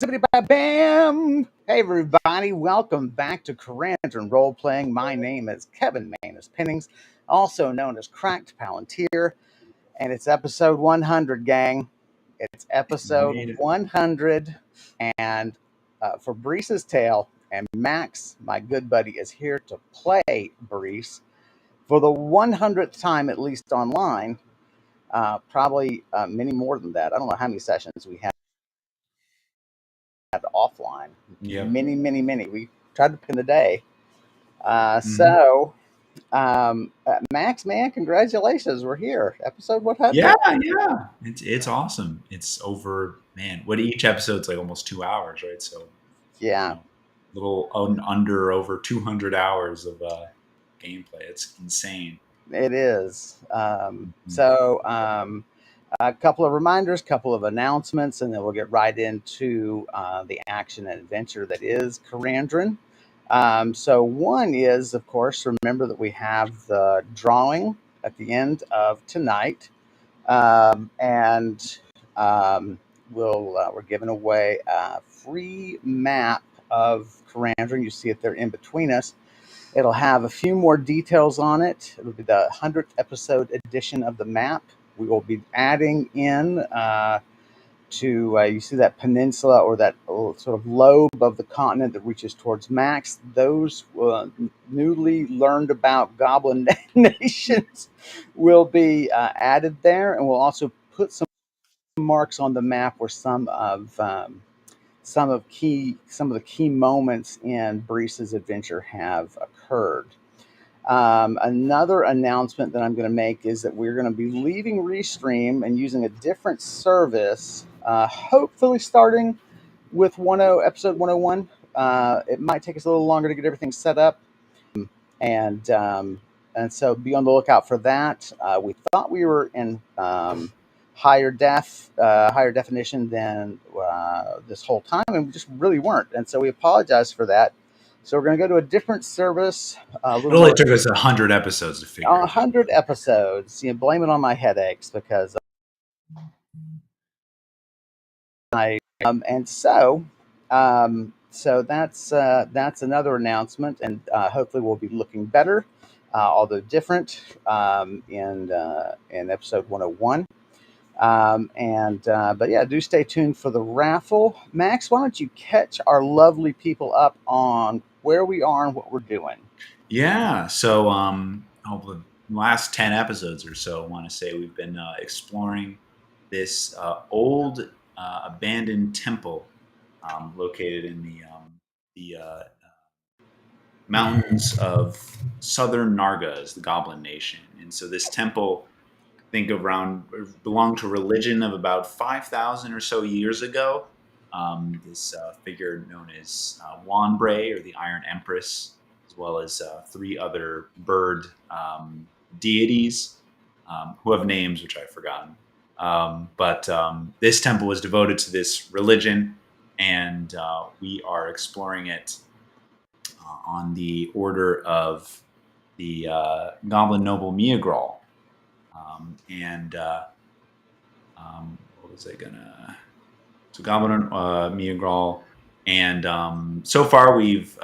Bam! Hey everybody, welcome back to Karandrin Role Playing. My name is Kevin Manus Pennings, also known as Cracked Palantir, and it's episode 100, gang. It's episode 100, and for Brise's tale, and Max, my good buddy, is here to play Brise for the 100th time, at least online. Probably many more than that. I don't know how many sessions we have offline. Yep. Many. We tried to pin the day. So, Max, man, congratulations. We're here. Episode 100. Yeah. It's awesome. It's over, man. What each episode's like almost 2 hours, right? So Yeah, little under over 200 hours of gameplay. It's insane. it is. Mhm. A couple of reminders, couple of announcements, and then we'll get right into the action and adventure that is Karandrin. So one is, of course, remember that we have the drawing at the end of tonight, and we're giving away a free map of Karandrin. You see it there in between us. It'll have a few more details on it. It'll be the 100th episode edition of the map. We will be adding in you see that peninsula or that sort of lobe of the continent that reaches towards Max. Those newly learned about goblin nations will be added there, and we'll also put some marks on the map where some of the key moments in Brise's adventure have occurred. Another announcement that I'm going to make is that we're going to be leaving Restream and using a different service, hopefully starting with episode 101. It might take us a little longer to get everything set up, and so be on the lookout for that. We thought we were in higher definition than this whole time, and we just really weren't. And so we apologize for that. So we're going to go to a different service. It only took us 100 episodes to figure it out. 100 episodes. Blame it on my headaches because so that's another announcement, and hopefully we'll be looking better, although different, in episode 101. But yeah, do stay tuned for the raffle. Max, why don't you catch our lovely people up on where we are and what we're doing? Yeah. So over the last 10 episodes or so, I want to say we've been exploring this old abandoned temple located in the mountains of southern Nargas, the Goblin Nation. And so this temple, think of belonged to a religion of about 5,000 or so years ago. This figure known as Wanbray, or the Iron Empress, as well as three other bird deities who have names which I've forgotten. But this temple was devoted to this religion, and we are exploring it on the order of the Goblin Noble Miagral. What was I gonna? So Goblin Miagral, and so far we've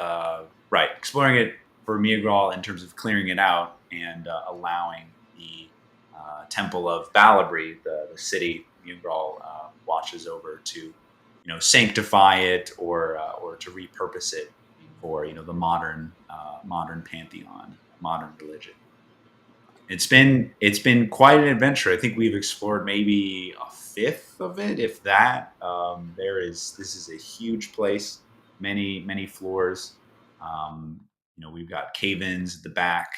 exploring it for Miagral in terms of clearing it out and allowing the Temple of Balabri, the city Miagral watches over, to sanctify it or to repurpose it for the modern pantheon, modern religion. It's been quite an adventure. I think we've explored maybe a fifth of it, if that. This is a huge place, many floors. We've got cave-ins at the back,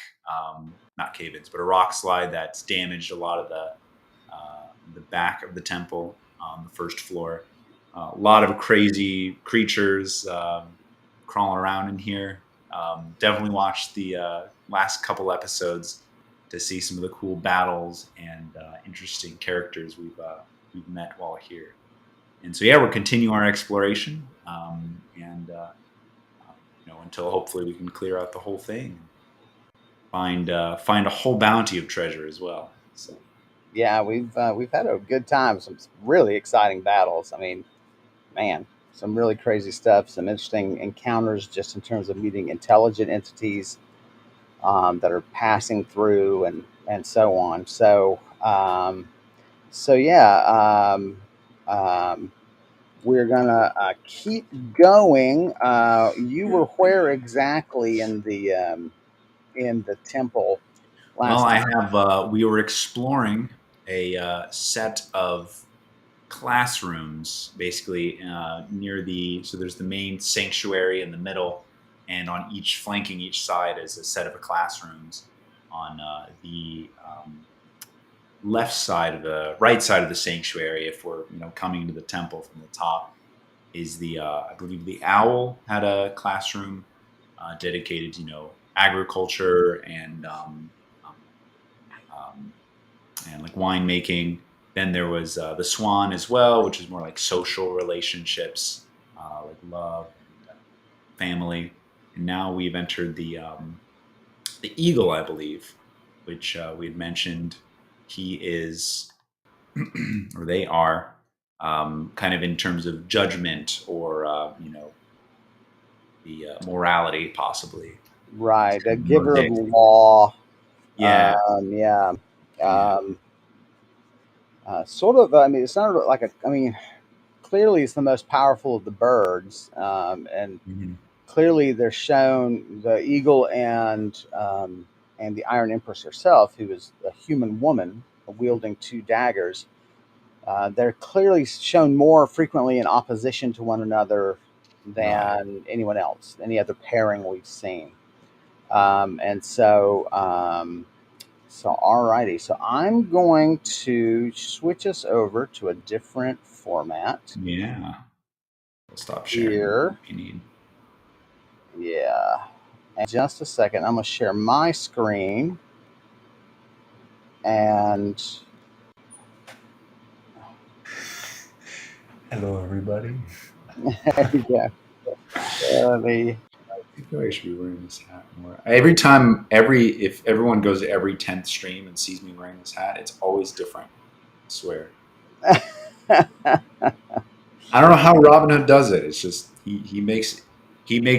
not cave-ins, but a rock slide that's damaged a lot of the back of the temple on the first floor. A lot of crazy creatures crawling around in here. Definitely watched the last couple episodes to see some of the cool battles and interesting characters we've met while here. And so we're continuing our exploration, until hopefully we can clear out the whole thing, find a whole bounty of treasure as well. So yeah, we've had a good time. Some really exciting battles. I mean, man, some really crazy stuff, some interesting encounters just in terms of meeting intelligent entities that are passing through and so on. So yeah, we're gonna keep going. You were where exactly in the temple Well, last I time? have. We were exploring a set of classrooms, basically near the. So there's the main sanctuary in the middle, and on each flanking each side is a set of classrooms. On the left side of the right side of the sanctuary, if we're coming to the temple from the top, is the I believe the owl had a classroom dedicated to agriculture um, um, and like winemaking. Then there was the Swan as well, which is more like social relationships, like love and family. And now we've entered the Eagle, I believe, which we had mentioned. He is, or they are, kind of in terms of judgment or the morality, possibly. It's Right, kind a of giver of mosaic. law. Yeah, Yeah. yeah. Um, sort of. I mean, it's not like a. I mean, clearly it's the most powerful of the birds, and Mhm. clearly they're shown the eagle and the Iron Empress herself, who is a human woman wielding two daggers. They're clearly shown more frequently in opposition to one another Oh yeah. than anyone else, any other pairing we've seen. And so, alrighty. So I'm going to switch us over to a different format Yeah. I'll stop sharing here. if you need. Yeah. And just a second. I'm going to share my screen and Hello, everybody. there you go. Let me, I feel like I should be wearing this hat more. Every time, if everyone goes to every 10th stream and sees me wearing this hat, it's always different. I swear. I don't know how Robin Hood does it. It's just he makes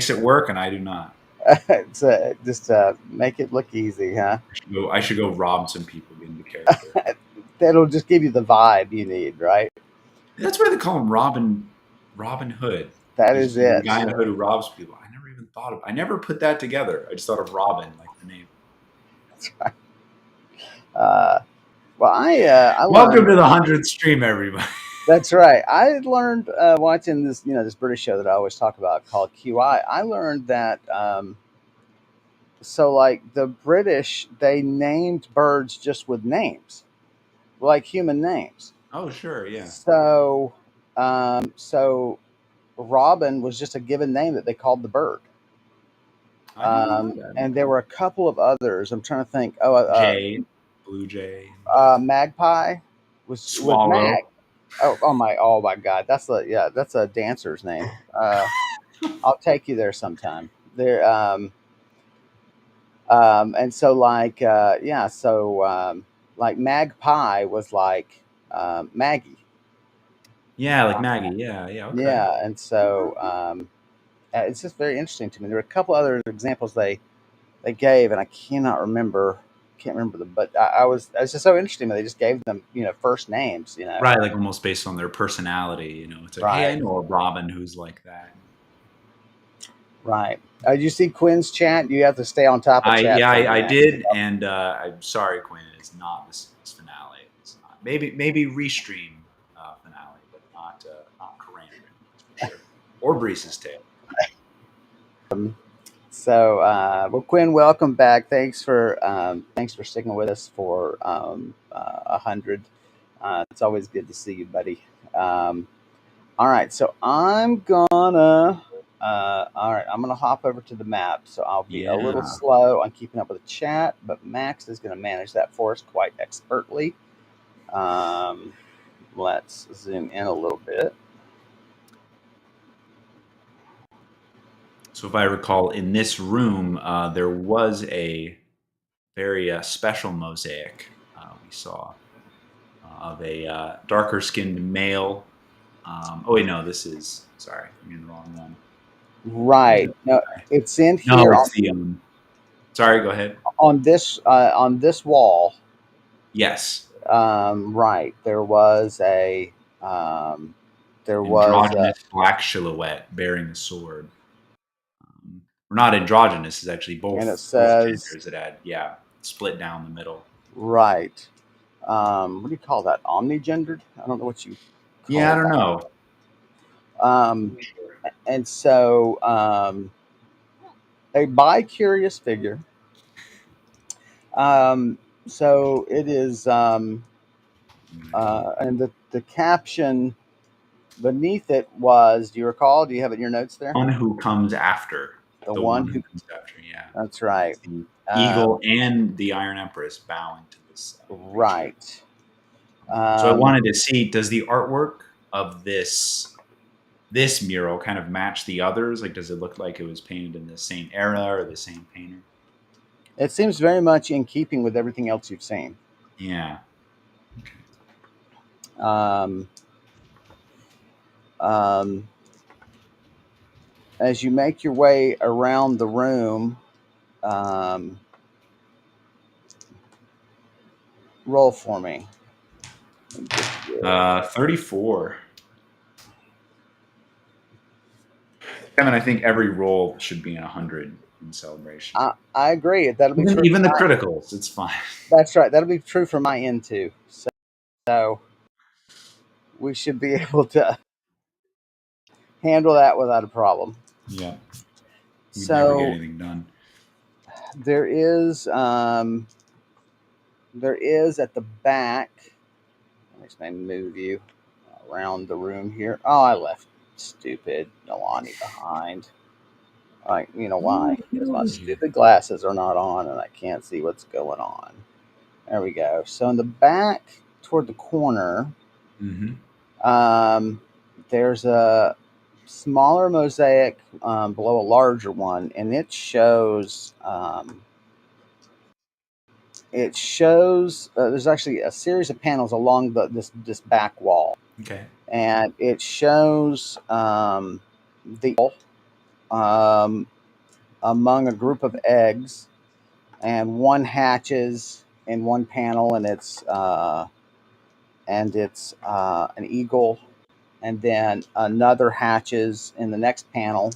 it work, and I do not. it's, just make it look easy, huh? I should go rob some people, get into character. That'll just give you the vibe you need, right? That's why they call him Robin Hood. That He's is the it. guy in a hood who robs people. I never even thought of. I never put that together. I just thought of Robin, like the name. That's right. Uh, well, I Welcome learned. to the 100th stream, everybody. That's right. I learned watching this, this British show that I always talk about called QI. I learned that so like the British, they named birds just with names, like human names. Oh, sure, yeah. So Robin was just a given name that they called the bird. I didn't know that. And there Okay. were a couple of others. I'm trying to think. Jay, Blue Jay, Magpie was Mag. Swallow. Oh my God, that's a dancer's name. I'll take you there sometime. There, and so like yeah, so like Magpie was like Maggie. Yeah, like Maggie. Yeah, yeah. Okay. Yeah, and so it's just very interesting to me. There were a couple other examples they gave, and I cannot remember. Can't remember them, but it's just so interesting that they just gave them first names. Right, like almost based on their personality. It's like, hey, I Right, know a Robin who's like that. right. Did you see Quinn's chat? You have to stay on top of I chat yeah, for I me. did, and I'm sorry, Quinn. It's not this finale. It's not. Maybe restream finale, but not Karandrin, that's for sure. Or Brise's tale. So, well, Quinn, welcome back. Thanks for sticking with us for 100. It's always good to see you, buddy. Um, all right, so I'm gonna hop over to the map. So I'll be a little Yeah. slow on keeping up with the chat, but Max is gonna manage that for us quite expertly. Um, let's zoom in a little bit. So if I recall, in this room, there was a very special mosaic we saw of a darker skinned male Oh wait, no, this is sorry, I'm in the wrong one. Where's Right. that No, guy? it's in No, here it's the Sorry, go ahead. on this wall. Yes, Right. Um, there was a, androgynous black silhouette bearing a sword. Or not androgynous is actually and it both says, genders. It had split down the middle. right. What do you call that? Omnigendered? I don't know what you Yeah, I call don't that. know. Um, and so a bi-curious figure. Um, so it is, and the caption beneath it was, do you recall? Do you have it in your notes there? One who comes after The the one one who who, comes after. Yeah, that's right. the Uh, eagle and the Iron Empress bowing to this creature. right. So I Um, wanted to see, does the artwork of this mural kind of match the others? Like, does it look like it was painted in the same era or the same painter? it seems very much in keeping with everything else you've seen. Yeah. Okay. Um, um, as you make your way around the room, um, roll for me. Get 34. Kevin, I think every roll should be 100 in celebration. I agree. That'll be true. Even the criticals, it's fine. That's right. That'll be true for my end too. So we should be able to handle that without a problem. Yeah, we'd never get So anything done. there is at the back. Let me move you around the room here. Oh, I left stupid Nalani behind. You know Oh, why? get Because my over here. stupid glasses are not on and I can't see what's going on. There we go. So in the back, toward the corner, Mm-hmm. um, there's a smaller mosaic below a larger one, and it shows there's actually a series of panels along this back wall, Okay. and it shows the um, among a group of eggs, and one hatches in one panel, and it's an eagle, and then another hatches in the next panel,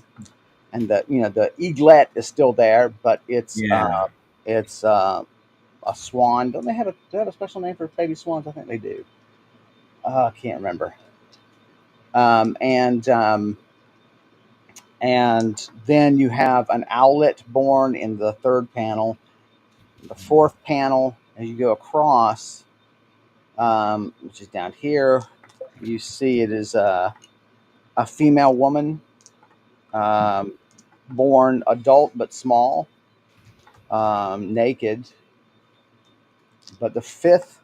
and the eaglet is still there, but Yeah. it's a swan. Don't do they have a special name for baby swans? I think they do. I can't remember. Um, and um, and then you have an owlet born in the third panel. The fourth panel, as you go across, which is down here, you see it is a female woman, um, born adult but small, naked. But the fifth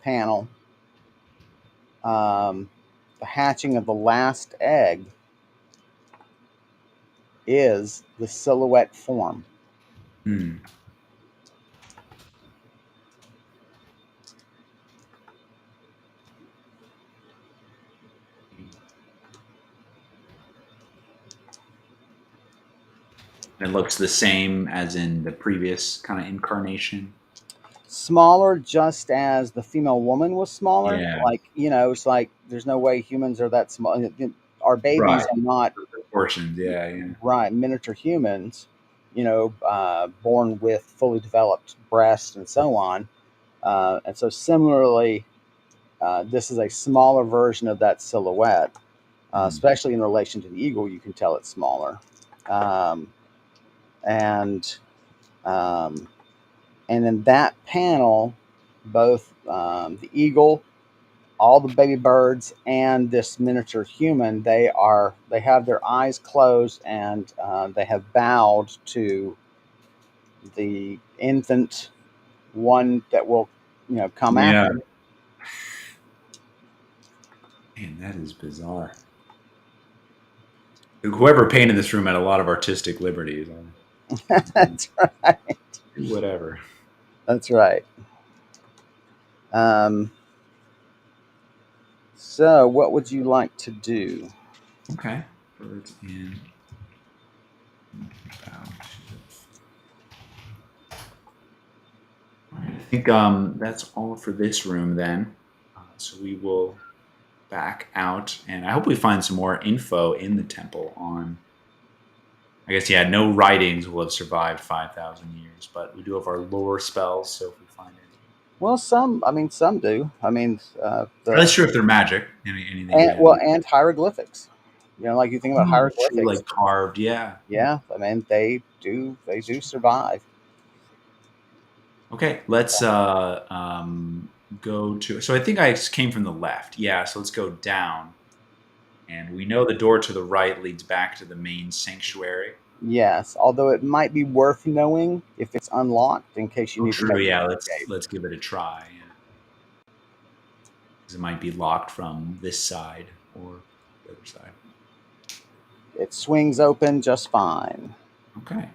panel, um, the hatching of the last egg, is the silhouette form. Hmm. And it looks the same as in the previous kind of incarnation. Smaller, just as the female woman was smaller. Yeah. Like, it's like there's no way humans are that small. Our babies Right. are not, Proportions. Yeah. Yeah. right, miniature humans, born with fully developed breasts and so on. And so, similarly, this is a smaller version of that silhouette, Hmm. especially in relation to the eagle. You can tell it's smaller. Um, and um, and in that panel, both the eagle, all the baby birds, and this miniature human, they have their eyes closed, and they have bowed to the infant one that will come Yeah. after. Man, that is bizarre. Whoever painted this room had a lot of artistic liberties. That's right. Do whatever. That's right. Um, So, what would you like to do? Okay. Birds in about. All right, I think that's all for this room then. So we will back out, and I hope we find some more info in the temple on. I guess yeah, no writings will have survived 5,000 years, but we do have our lore spells. So if we find any, Well, some. I mean, some do. I mean, I'm not the sure if they're magic. Anything we have. and hieroglyphics. You know, like you think about Oh, true, hieroglyphics. like carved. Yeah. Yeah, I mean, they do survive. Okay, let's go to. So I think I came from the left. Yeah, so let's go down, and we know the door to the right leads back to the main sanctuary. Yes, although it might be worth knowing if it's unlocked in case you Oh, need to true. make an Yeah, escape. let's give it a try. Yeah, because it might be locked from this side or the other side. It swings open just fine. Okay.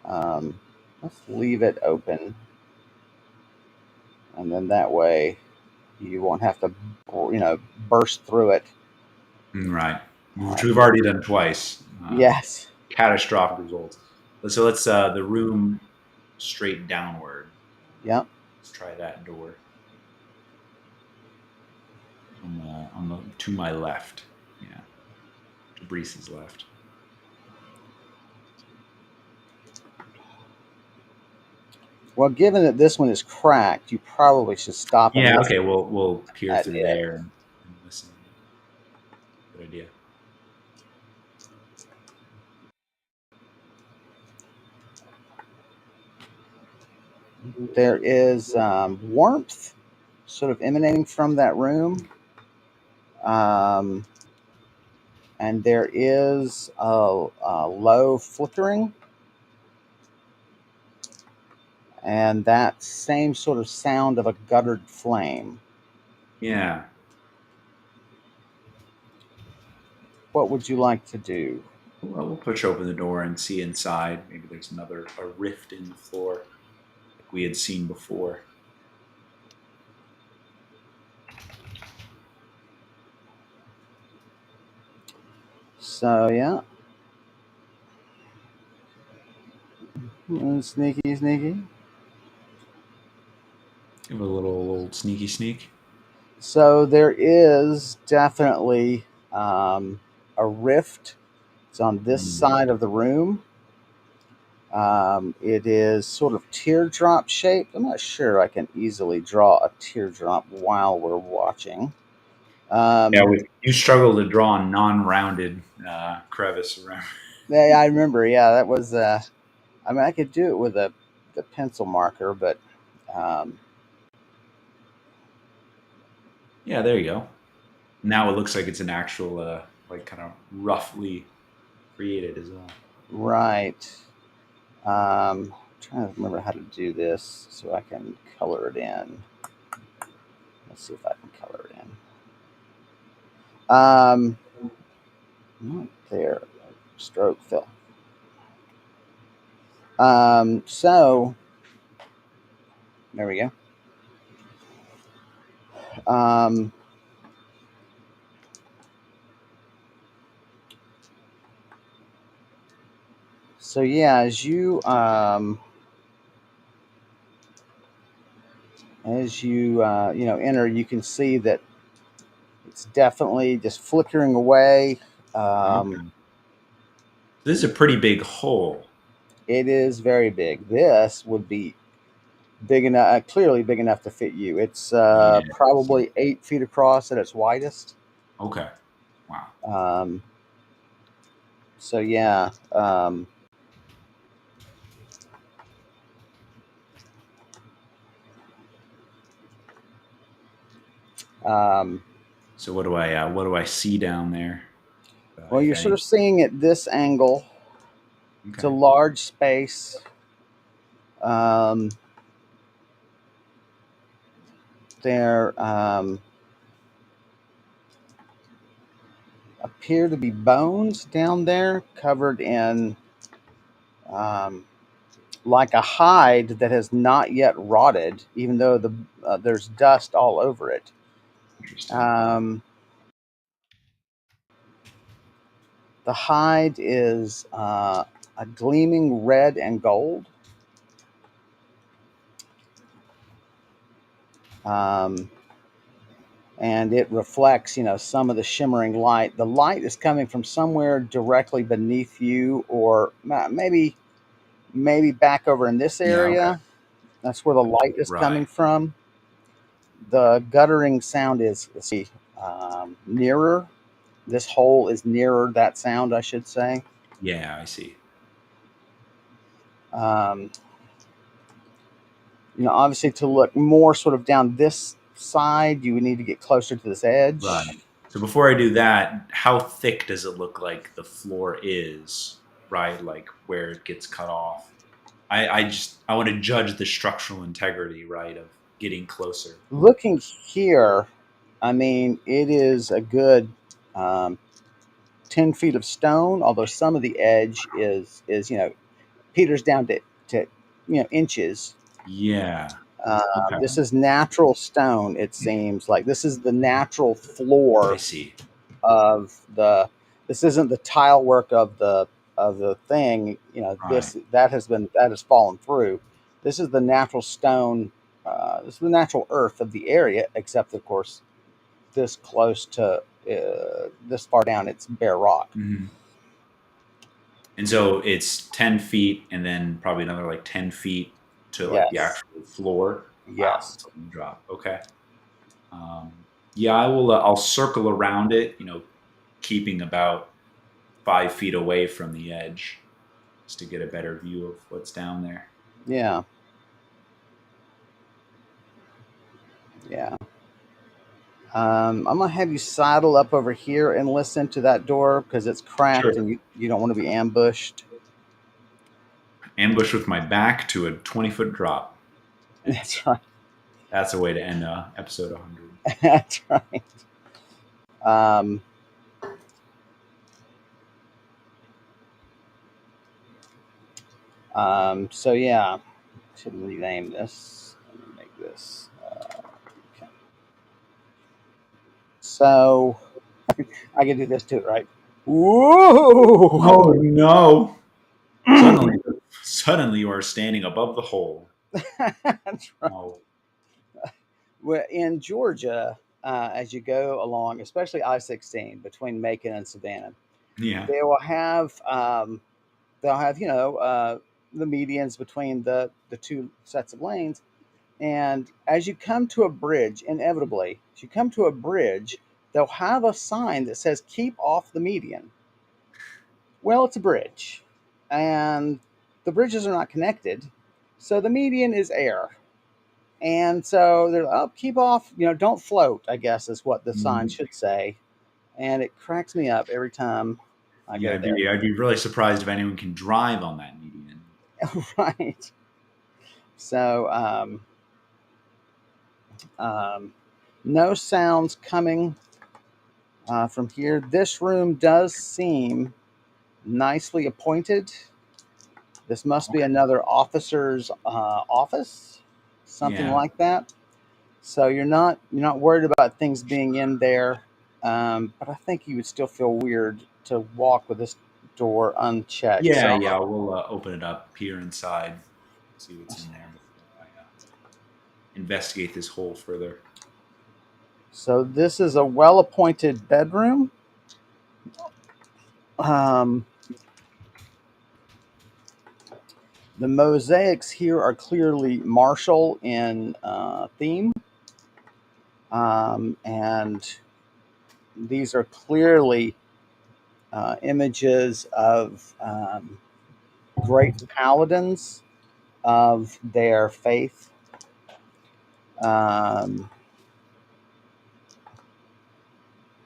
Um, let's leave it open, and then that way you won't have to, burst through it. Right. All Which right. we've already done twice. Yes. Catastrophic results. So let's the room straight downward. Yep. Let's try that door on the to my left. Yeah, to Brise's left. Well, given that this one is cracked, you probably should stop and Yeah. listen Okay. We'll peer at through it. there and listen. Good idea. There is warmth sort of emanating from that room. Um, and there is a low flickering, and that same sort of sound of a guttered flame. Yeah. What would you like to do? Well, we'll push open the door and see inside. Maybe there's another a rift in the floor like we had seen before. So, yeah. Sneaky, sneaky. Give it a little sneaky sneak. So, there is definitely um, a rift. It's on this Mm. side of the room. It is sort of teardrop shaped. I'm not sure I can easily draw a teardrop while we're watching. Yeah, Um, you struggle to draw a non-rounded crevice around. yeah, I remember. Yeah, that was. I mean, I could do it with a the pencil marker, but um, Yeah, there you go. Now it looks like it's an actual, like kind of roughly created as well. right. Trying to remember how to do this so I can color it in. Let's see if I can color it in. Not there. Stroke fill. So there we go. Um, so yeah, as you enter, you can see that it's definitely just flickering away. Um, Okay. This is a pretty big hole. it is very big. This would be big enough, clearly big enough to fit you. It's Yeah. probably 8 feet across at its widest. Okay. Wow. Um, so yeah, um, So what do I see down there, well, if you're sort any? of seeing at this angle. It's a Okay. large space. Um, there appear to be bones down there covered in um, like a hide that has not yet rotted, even though there's dust all over it. Interesting. Um, the hide is a gleaming red and gold. Um, and it reflects, some of the shimmering light. The light is coming from somewhere directly beneath you, or maybe back over in this Yeah. Okay. area. That's where the light is Right. coming from. The guttering sound is, let's see, nearer. This hole is nearer that sound, I should say. Yeah, I see. Um, obviously, to look more sort of down this side, you would need to get closer to this edge. Right. So before I do that, how thick does it look like the floor is? Right, like where it gets cut off. I want to judge the structural integrity, right, of getting closer. Looking here, I mean, it is a good um, 10 feet of stone, although some of the edge is peters down to inches. Yeah. Okay. This is natural stone. It seems like this is the natural I floor see. of the. This isn't the tile work of the thing. Right. This that has fallen through. This is the natural stone. This is the natural earth of the area, except of course this close to this far down, it's bare rock. Mhm. And so it's 10 feet and then probably another like 10 feet to like the Yes, actual floor. Wow, yes, that's a long drop. Okay. Yeah, I will. I'll circle around it. Keeping about 5 feet away from the edge, just to get a better view of what's down there. yeah, yeah. I'm gonna have you sidle up over here and listen to that door because it's cracked Sure. and you don't want to be ambushed. Ambush with my back to a 20-foot drop. That's right. That's a way to end episode 100. That's right. Um, so yeah, should rename this. Let me make this. Okay. So I can do this too, right? Whoa! Oh no! Suddenly, you are standing above the hole. That's right. Oh, Well, in Georgia, as you go along, especially I-16 between Macon and Savannah, yeah. they will have they'll have the medians between the two sets of lanes, and as you come to a bridge, inevitably, as you come to a bridge, they'll have a sign that says "Keep off the median." Well, it's a bridge, and the bridges are not connected, so the median is air. And so they're like, oh, keep off, don't float, I guess is what the sign Mm, should say. And it cracks me up every time I yeah, go there. I'd be really surprised if anyone can drive on that median. Right. So, no sounds coming from here. This room does seem nicely appointed. This must be Okay. another officer's office, something Yeah. like that. So you're not worried about things being in there, but I think you would still feel weird to walk with this door unchecked. Yeah, So yeah. We'll open it up, peer inside, see what's in there before I investigate this hole further. this is a well-appointed bedroom. Um, the mosaics here are clearly martial in theme, and these are clearly images of great paladins of their faith. Um,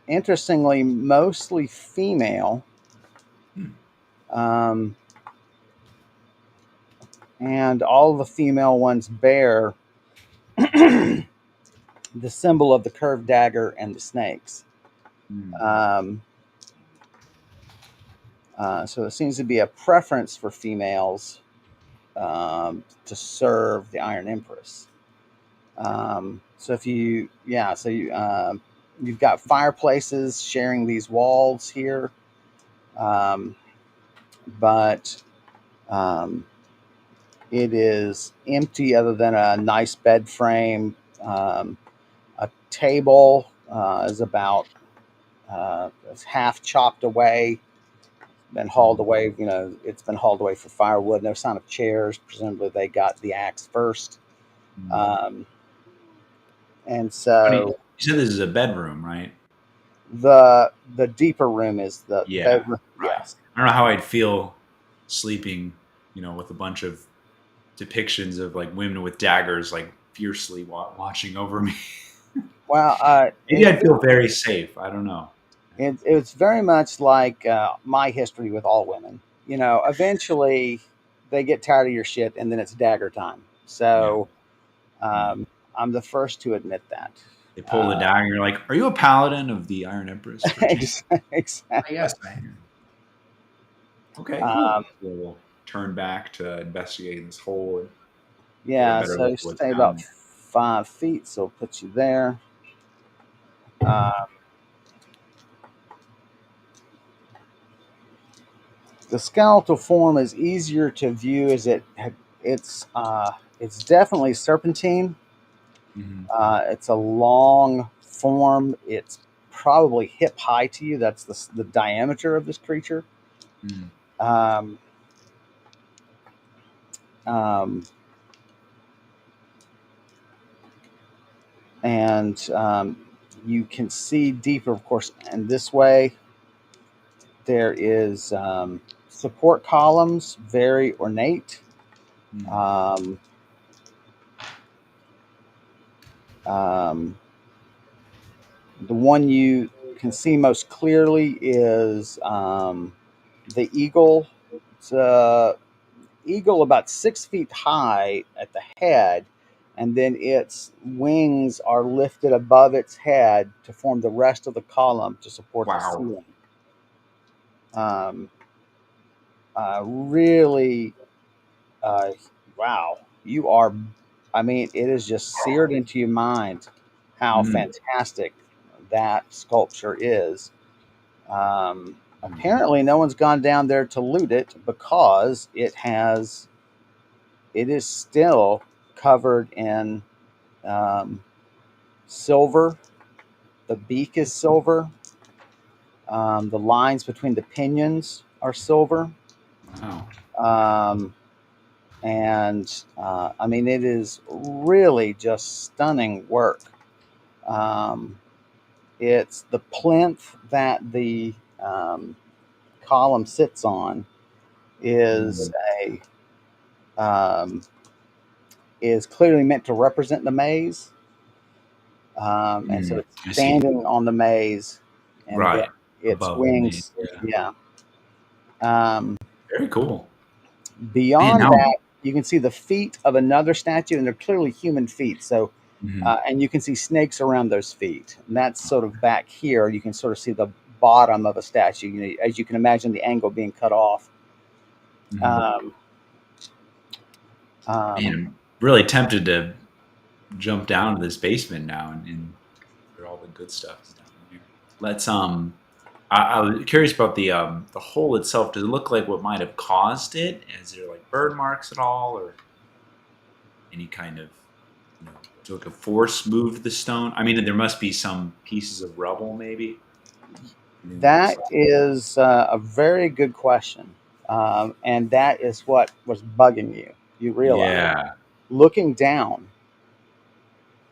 Interestingly, mostly female, Hmm. um, and all the female ones bear the symbol of the curved dagger and the snakes. Hmm. Um, so it seems to be a preference for females to serve the Iron Empress. So if you, yeah, so you, You've got fireplaces sharing these walls here, um, but um, it is empty other than a nice bed frame. A table is about it's half chopped away, been hauled Mm. away. It's been hauled away for firewood. No sign of chairs. Presumably, they got the axe first. Mm. Um, and Funny, so you said this is a bedroom, right? the deeper room is the Yeah, bedroom. right. Yes. I don't know how I'd feel sleeping, with a bunch of depictions of like women with daggers, like fiercely watching over me. Well, Maybe I'd feel very safe. I don't know. it's very much like my history with all women. Eventually they get tired of your shit, and then it's dagger time. Yeah. So Mm. um, I'm the first to admit that. They pull the Uh, dagger. You're like, "Are you a paladin of the Iron Empress, perchance?" exactly. Yes, I am. Okay, cool. Um, So we'll turn back to investigating this hole and get a yeah. better look So at what's stay down about there. 5 feet. So we'll put you there. Uh, the skeletal form is easier to view as it's definitely serpentine. Hmm. It's a long form. It's probably hip high to you. That's the diameter of this creature. Mm. Um, um, and you can see deeper, of course. And this way, there is support columns, very ornate. Mm. Um, um, the one you can see most clearly is the eagle. It's eagle about 6 feet high at the head, and then its wings are lifted above its head to form the rest of the column to support the Wow. ceiling. Um, really, uh, wow, you are. I mean, it is just seared into your mind how Mm. fantastic that sculpture is. Mm. Apparently, no one's gone down there to loot it because it is still covered in um, silver. The beak is silver. The lines between the pinions are silver. Wow. Um, and I mean, it is really just stunning work. Um, it's the plinth that the column sits on is Mm. a um, is clearly meant to represent the maze, and so Mm. it's I see. standing on the maze, and then Right. its Above the main. wings, Yeah. yeah. Um, Very cool. Man, Beyond now. that, you can see the feet of another statue, and they're clearly human feet. So, Mhm. and you can see snakes around those feet, and that's sort of back here. You can sort of see the bottom of a statue. As you can imagine, the angle being cut off. Mhm. Um, Man, um, I'm really tempted to jump down to this basement now and where all the good stuff is down there. Let's I was curious about the hole itself. Does it look like what might have caused it? Is there like bird marks at all, or any kind of do like a force moved the stone? I mean, there must be some pieces of rubble, maybe. Anything that looks that like. is a very good question, and that is what was bugging you. You realize, Yeah. looking down,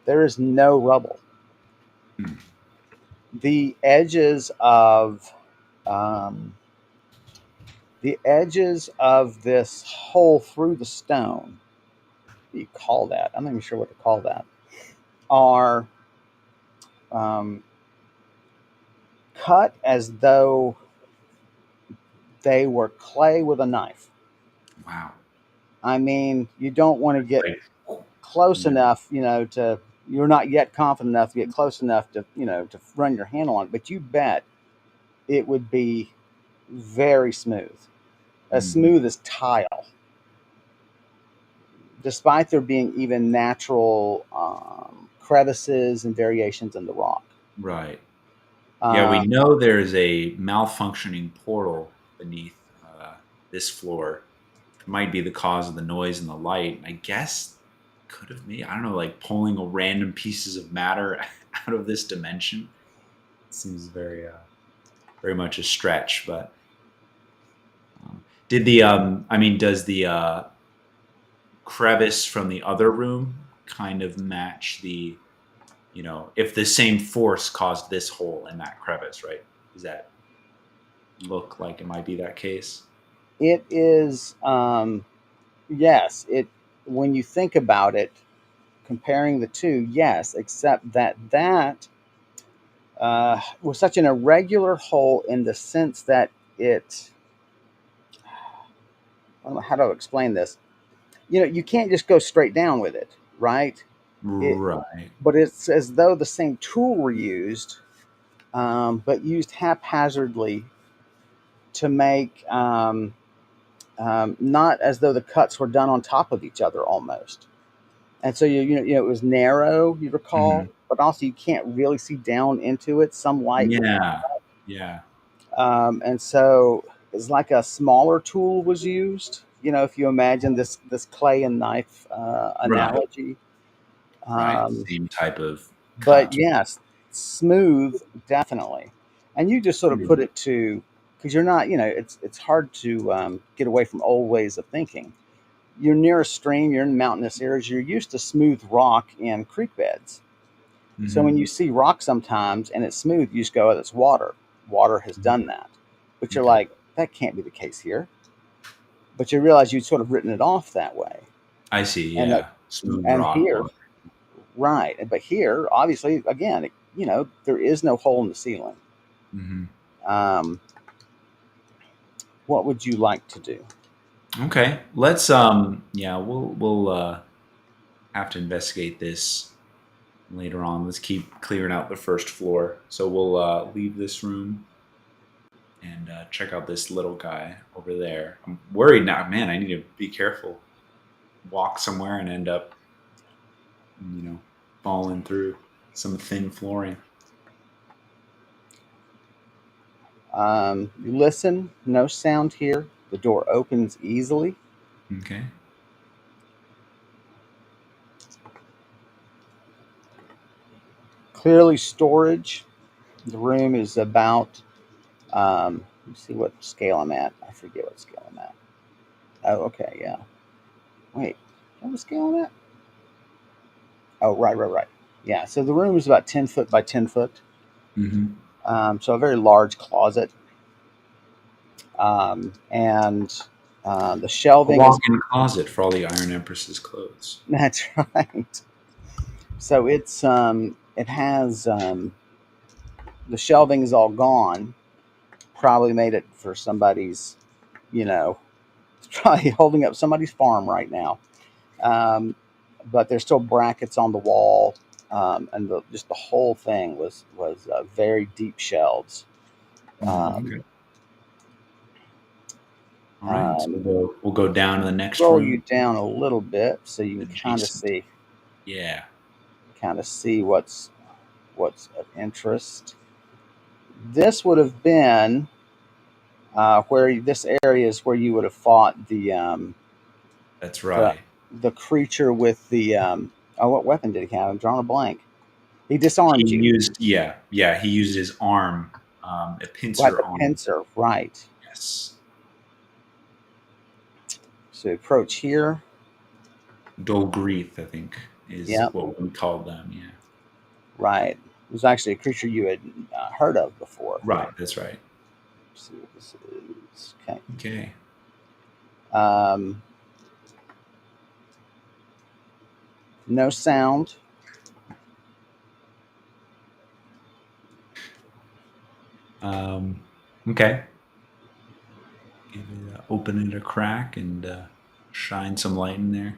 there is no rubble. Hmm. The edges of um, the edges of this hole through the stone, what do you call that? I'm not even sure what to call that, are um, cut as though they were clay with a knife. Wow. I mean, you don't want to get Like, close yeah. enough, you're not yet confident enough to get close enough to run your handle on it, but you bet it would be very smooth, as Hmm. smooth as tile, despite there being even natural crevices and variations in the rock. Right. Yeah, Uh, we know there's a malfunctioning portal beneath this floor. It might be the cause of the noise and the light. I guess could have made, I don't know, like pulling a random pieces of matter out of this dimension. Seems very much a stretch, but did the I mean, does the crevice from the other room kind of match the, if the same force caused this hole in that crevice, right? Does that look like it might be that case? it is, yes, it, when you think about it, comparing the two, yes, except that was such an irregular hole in the sense that it, I don't know how to explain this. You can't just go straight down with it, right? It, Right. but it's as though the same tool were used, but used haphazardly to make, not as though the cuts were done on top of each other almost. And so it was narrow, you recall, Mhm. but also you can't really see down into it. Some light would, Yeah. Yeah. and so it's like a smaller tool was used. If you imagine this clay and knife Right. analogy, Right. um, Same type of but cut. yes, smooth definitely. And you just sort of put Mhm. it to, because you're not, it's hard to get away from old ways of thinking. You're near a stream, you're in mountainous areas, you're used to smooth rock and creek beds. So when Mhm. you see rock sometimes and it's smooth, you just go, oh, that's water. Water has Mhm. done that. But you're Okay. like, that can't be the case here. But you realize you'd sort of written it off that way. I see. And Yeah. Smooth and rock. here, right. But here, obviously, again, there is no hole in the ceiling. Mhm. Um, what would you like to do? Okay. Let's yeah, we'll have to investigate this later on. Let's keep clearing out the first floor. So we'll leave this room and check out this little guy over there. I'm worried now, man. I need to be careful. Walk somewhere and end up, you know, falling through some thin flooring. You listen, no sound here. The door opens easily. Okay. Clearly, storage. The room is about, let me see what scale I'm at. I forget what scale I'm at. Oh, okay, yeah. Wait, what scale I'm at? Oh, right, right, right. Yeah, so the room is about 10 foot by 10 foot. Mm-hmm. So a very large closet. And the A shelving is, walk-in closet for all the Iron Empress's clothes. that's right. So it has, the shelving is all gone. Probably made it for somebody's, you know, probably holding up somebody's farm right now. Um, but there's still brackets on the wall, and just the whole thing was very deep shelves. Okay. Um, All right. So um, we'll go down to the next Scroll you room. down a little bit so you can Adjacent. Yeah. kind of see what's of interest. This would have been where this area is where you would have fought That's the right. the creature with the oh, what weapon did he have? I'm drawing a blank. He He disarmed you. used, yeah. He used his arm, a Right, pincer the arm. pincer. Right. Yes. So approach here. Dolgreath, I think, is Yep. what we call them. Yeah. Right. It was actually a creature you had heard of before. Right. That's right. Let's see what this is. Okay. Okay. Um, no sound. Um, okay. Open it a crack and shine some light in there.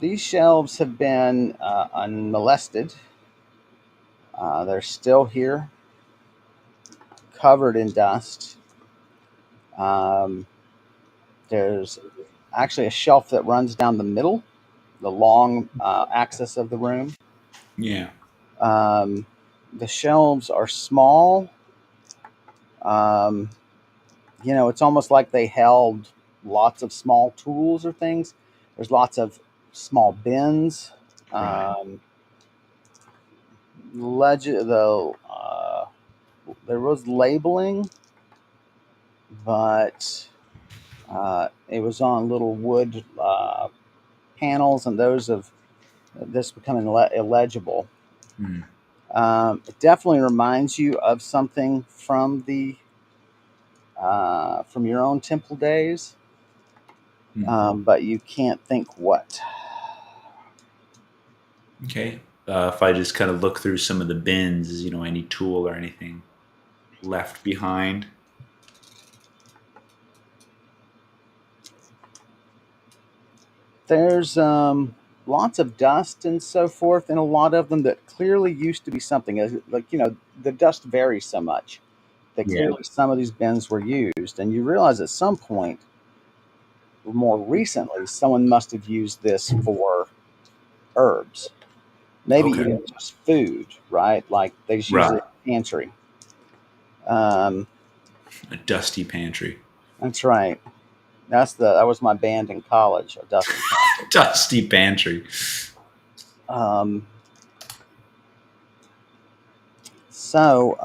These shelves have been unmolested. They're still here, covered in dust. Um, there's actually a shelf that runs down the middle, the long axis of the room. Yeah. Um, the shelves are small. Um, it's almost like they held lots of small tools or things. There's lots of small bins. Right. Um, legend, the there was labeling, but it was on little wood panels, and those of this becoming illegible. Mm. It definitely reminds you of something from your own temple days, Mm. but you can't think what. Okay. If I just kind of look through some of the bins, any tool or anything left behind. There's lots of dust and so forth, and a lot of them that clearly used to be something. Like, the dust varies so much that Yeah. clearly some of these bins were used, and you realize at some point, more recently, someone must have used this for herbs, maybe Okay. even just food, right? Like they just use Right. it in the pantry. Um, A dusty pantry. that's right. That was my band in college, a dusty pantry. Dusty pantry. Um, so,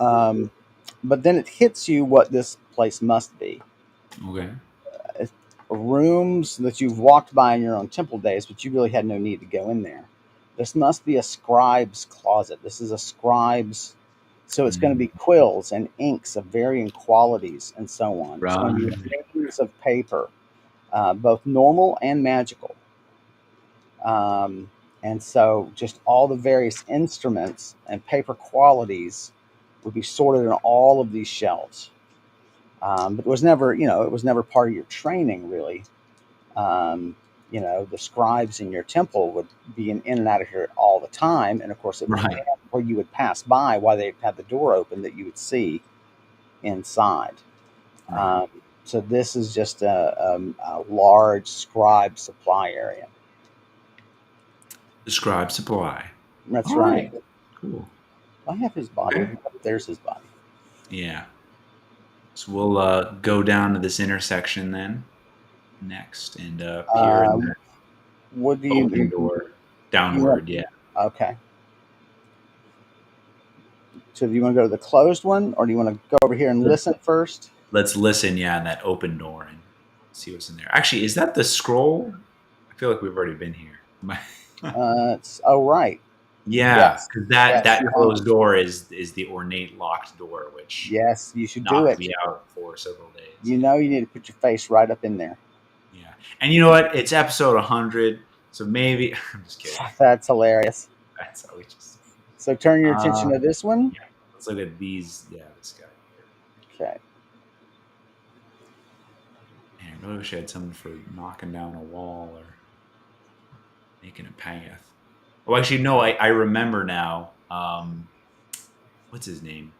but then it hits you what this place must be. Okay. It's rooms that you've walked by in your own temple days, but you really had no need to go in there. This must be a scribe's closet. This is a scribe's, so it's going to Mm. be quills and inks of varying qualities and so on. It's going to be Right. reams of paper, both normal and magical. Um, and so just all the various instruments and paper qualities would be sorted in all of these shelves. But it was never part of your training really. Um, the scribes in your temple would be in and out of here all the time. And of course, it was Right. them where you would pass by while they had the door open that you would see inside. Right. Um, so this is just a large scribe supply area. Describe supply. That's All right. right. Cool. I have his body. Okay. There's his body. Yeah. So we'll go down to this intersection then next and peer in Um, that what do open door you want? downward. Yeah. Okay. So do you want to go to the closed one, or do you want to go over here and Let's listen first? let's listen. Yeah, in that open door and see what's in there. Actually, is that the scroll? I feel like we've already been here. Oh, right. Yeah, Yes. because that Yes, that you closed have. door is the ornate locked door, which Yes, you should do knocked it. me out for several days. You know you need to put your face right up in there. Yeah, and you know what? It's episode 100, so maybe I'm just kidding. That's hilarious. That's how we just. So turn your attention Uh, to this one. yeah. Let's look at these. Yeah, this guy here. Okay. Man, I really wish I had something for knocking down a wall or making a path. Oh, actually, no. I remember now. What's his name?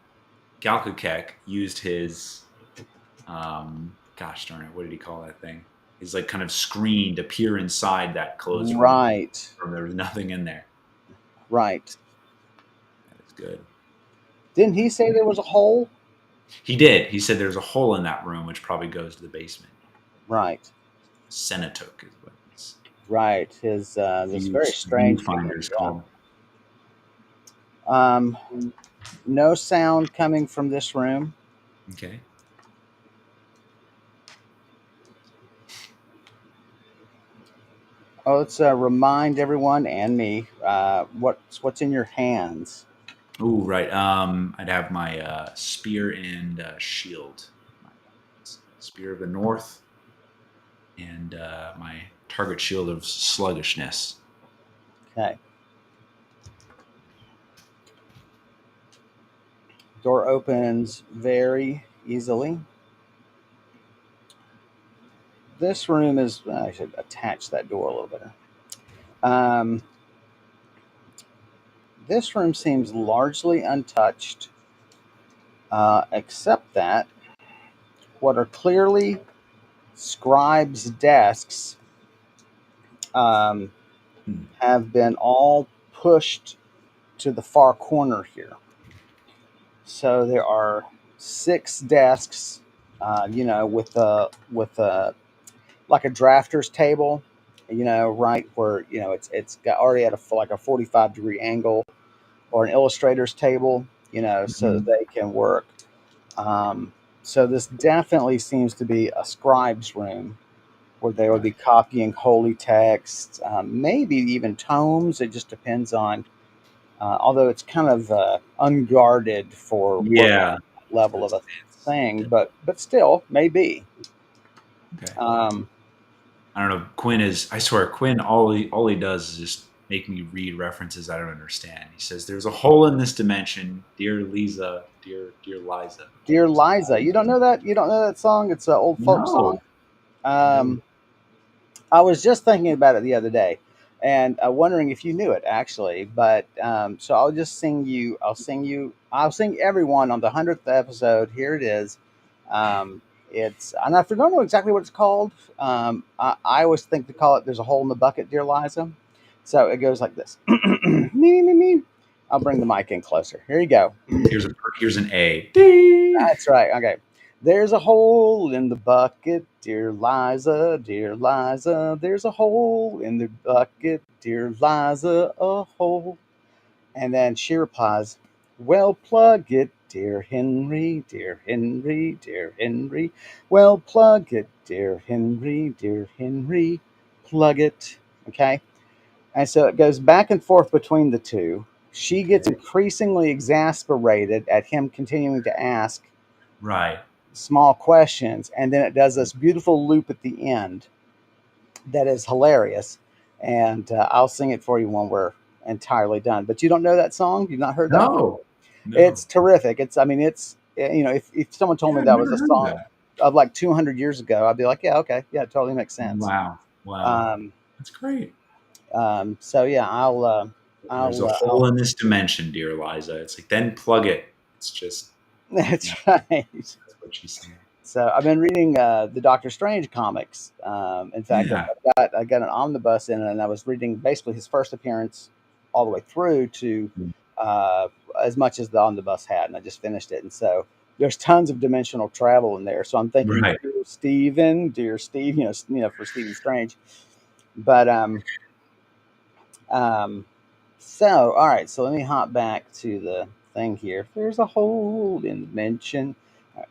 Galkakek used his gosh darn it, what did he call that thing? His like kind of screen to peer inside that closed room. Right. There was nothing in there. Right. That is good. Didn't he say there was a hole? He did. He said there's a hole in that room which probably goes to the basement. Right. Senatuk is what it's Right. His this very strange being. viewfinders Yeah. called. Um, no sound coming from this room. Okay. Oh, let's remind everyone and me what's in your hands. Oh, right. I'd have my spear and shield. My weapons. Spear of the North and my target shield of sluggishness. Okay. Door opens very easily. This room is. I should attach that door a little better. Um, this room seems largely untouched, except that what are clearly scribes' desks um, Hmm. have been all pushed to the far corner here. So there are 6 desks, with a like a drafter's table, right where it's got already at like a 45-degree angle, or an illustrator's table, so that Mhm. they can work. Um, so this definitely seems to be a scribe's room where they would Right. be copying holy texts, maybe even tomes. It just depends on. Although it's kind of unguarded for working Yeah. level of That's a thing, advanced. but still maybe. Okay. Um, I don't know. Quinn is. I swear, Quinn. All he does is just make me read references I don't understand. He says, "There's a hole in this dimension, dear Lisa, dear Liza." Dear Liza, you don't know that? You don't know that song? It's an old folk song. No, I don't. Um, I was just thinking about it the other day, and wondering if you knew it actually. But so I'll just sing you. I'll sing you. I'll sing everyone on the 100th episode. Here it is. It's and if I don't know exactly what it's called, I always think to call it "There's a hole in the bucket, dear Liza." So it goes like this. Me me me. I'll bring the mic in closer. Here you go. Here's an A. Ding! That's right. Okay. There's a hole in the bucket, dear Liza, dear Liza. There's a hole in the bucket, dear Liza, a hole. And then she replies, well, plug it, dear Henry, dear Henry, dear Henry. Well, plug it, dear Henry, plug it. Okay. And so it goes back and forth between the two. She gets Okay. increasingly exasperated at him continuing to ask Right. small questions, and then it does this beautiful loop at the end that is hilarious. And I'll sing it for you when we're entirely done. But you don't know that song? You've not heard that one? No. It's No. terrific. If someone told Yeah, me I've that was never a heard song that. of like 200 years ago, I'd be like, yeah, okay, yeah, it totally makes sense. Wow. Wow. Um, That's great. so yeah, There's I'll, a hole I'll in this dimension, dear Liza. It's like, then plug it. It's just, that's yeah, right. that's what she's saying. So I've been reading the Doctor Strange comics. In fact, Yeah. I got an omnibus in it, and I was reading basically his first appearance all the way through to uh, as much as the omnibus had, and I just finished it. And so there's tons of dimensional travel in there. So I'm thinking, Right. dear Steve, for Stephen Strange. But um, so all right, so let me hop back to the thing here. If there's a hole in the dimension,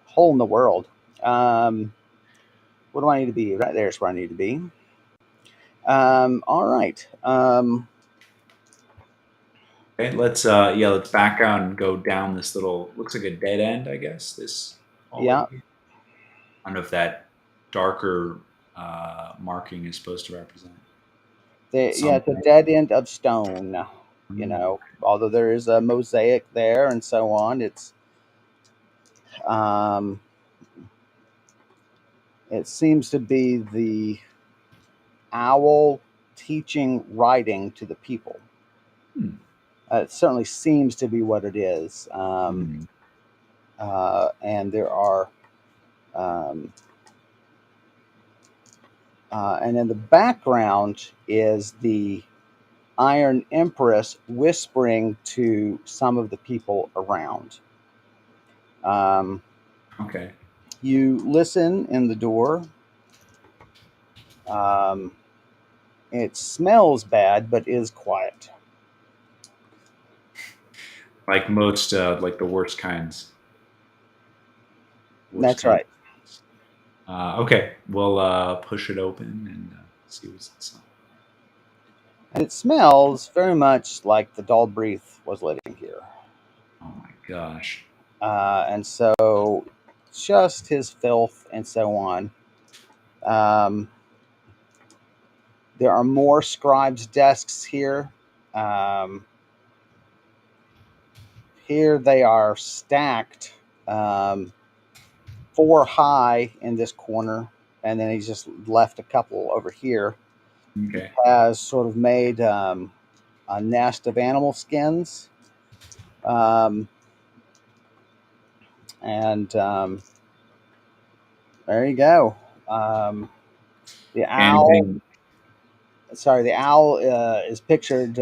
hole in the world. Um, what do I need to be? Right there's where I need to be. All right. Okay. Let's back out and go down this little, looks like a dead end, I guess. This hallway Yeah. here. I don't know if that darker marking is supposed to represent Yeah, it's a something. dead end of stone. Mm, Although there is a mosaic there and so on, um, it seems to be the owl teaching writing to the people. hmm, It certainly seems to be what it is. hmm. And there are, um, and in the background is the Iron Empress whispering to some of the people around. Um, Okay. you listen in the door. Um, it smells bad, but is quiet. Like most, like the worst kinds. Worst That's kind. right. Okay, we'll push it open and see what's inside. And it smells very much like the Dalbreath was living here. Oh my gosh. And so just his filth and so on. Um, there are more scribes' desks here. Um, Here they are stacked, um, 4 high in this corner, and then he's just left a couple over here. He Okay. has sort of made a nest of animal skins, um, and there you go. The owl. Anything? Sorry, the owl is pictured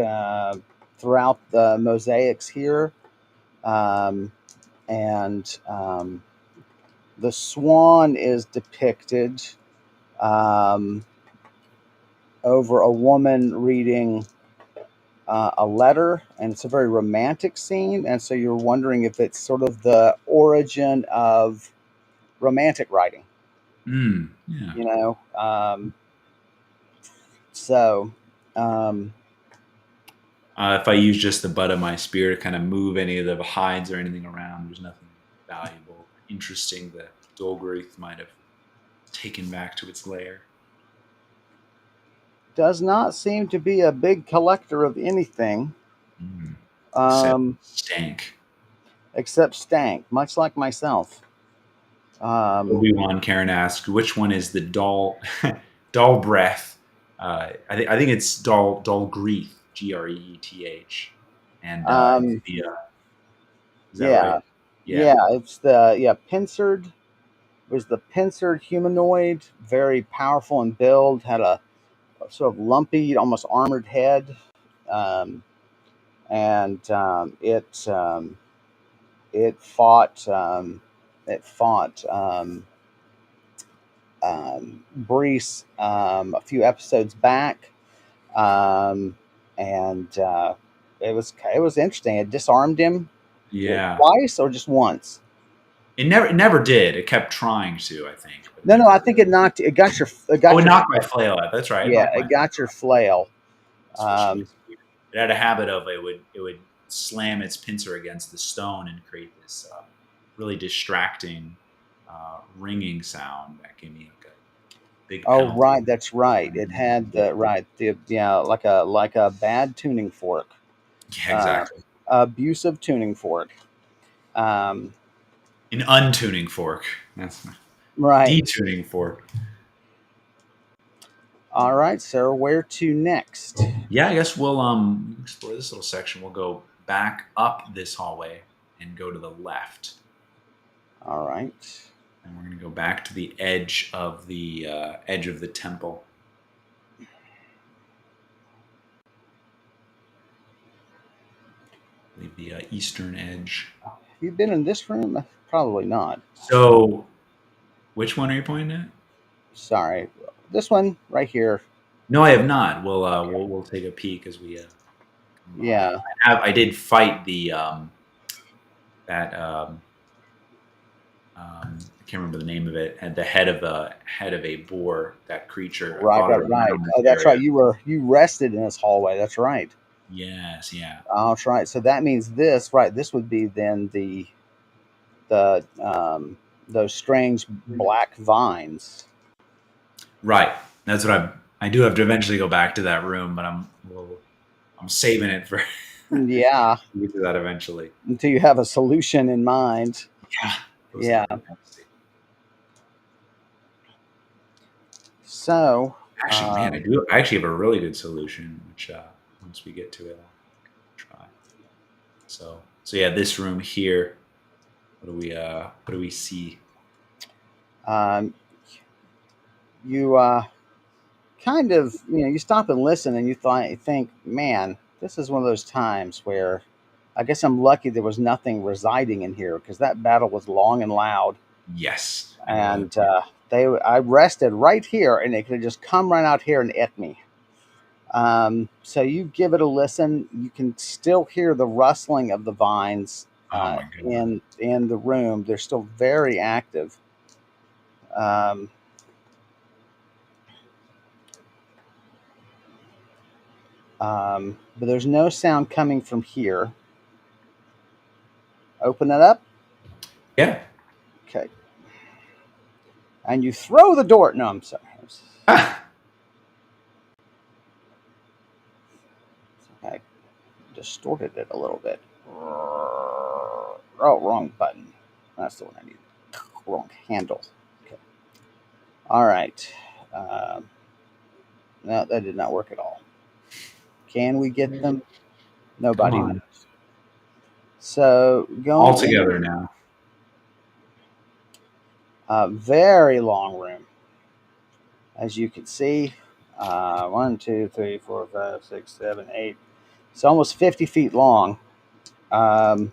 throughout the mosaics here, um, and the swan is depicted um, over a woman reading a letter, and it's a very romantic scene. And so you're wondering if it's sort of the origin of romantic writing, Yeah. you know. So, um, If I use just the butt of my spear to kind of move any of the hides or anything around, there's nothing valuable, interesting that Dolgorith might have taken back to its lair. does not seem to be a big collector of anything, Mm. Except um, stank. except stank, much like myself. Um, Obi-Wan Karen asks, which one is the doll doll breath? I think it's doll Greeth, Greeth. And it's um, the is that yeah, right? Yeah. yeah, it's the pincered. It was the pincered humanoid, very powerful in build, had a sort of lumpy, almost armored head, um, and it fought Brise a few episodes back, um, and it was interesting. It disarmed him Yeah. twice or just once. It never did. It kept trying to, I think, but No, no, I never. think it Oh, got it your knocked my flail out. That's right. It yeah, knocked it my got your flail. especially Um, it's weird. It had a habit of it would slam its pincer against the stone and create this really distracting ringing sound that gave me like a big oh, penalty. right, that's right. It had the right the yeah like a bad tuning fork, Yeah, uh, exactly. abusive tuning fork. Um, An untuning fork. That's right. detuning fork. All right, sir. Where to next? Yeah, I guess we'll explore this little section. We'll go back up this hallway and go to the left. All right. And we're going to go back to the edge of the temple. I believe the eastern edge. Have you been in this room? Probably not. So, which one are you pointing at? Sorry. This one right here. No, I have not. We'll Okay. we'll take a peek as we come by. Yeah. I did fight the that I can't remember the name of it. And the head of a boar. That creature. I Right. fought it Right. Right. around Oh, this that's right. area. You rested in this hallway. That's right. Yes, yeah. That's right. So that means this, right? This would be then the those strange black vines. Right. That's what I do have to eventually go back to that room, but I'm saving it for Yeah. get to that eventually. Until you have a solution in mind. Yeah. Those Yeah. look nasty. So, Actually, man, I actually have a really good solution, which once we get to it, I'll try. So yeah, this room here. What do we see? um, you kind of you stop and listen, and you think, man, this is one of those times where I guess I'm lucky there was nothing residing in here because that battle was long and loud, Yes, it was. and I rested right here, and they could have just come right out here and ate me. So you give it a listen. You can still hear the rustling of the vines Oh my god. in the room. They're still very active. Um, but there's no sound coming from here. Open it up. Yeah. Okay. And you throw the door. No, I'm sorry. Ah, I distorted it a little bit. Oh, wrong button. That's the one I need. Wrong handle. Okay. All right. No, that did not work at all. Can we get them? come Nobody knows. on. So All going together in now. a very long room. as you can see. 1, 2, 3, 4, 5, 6, 7, 8. It's almost 50 feet long. Um,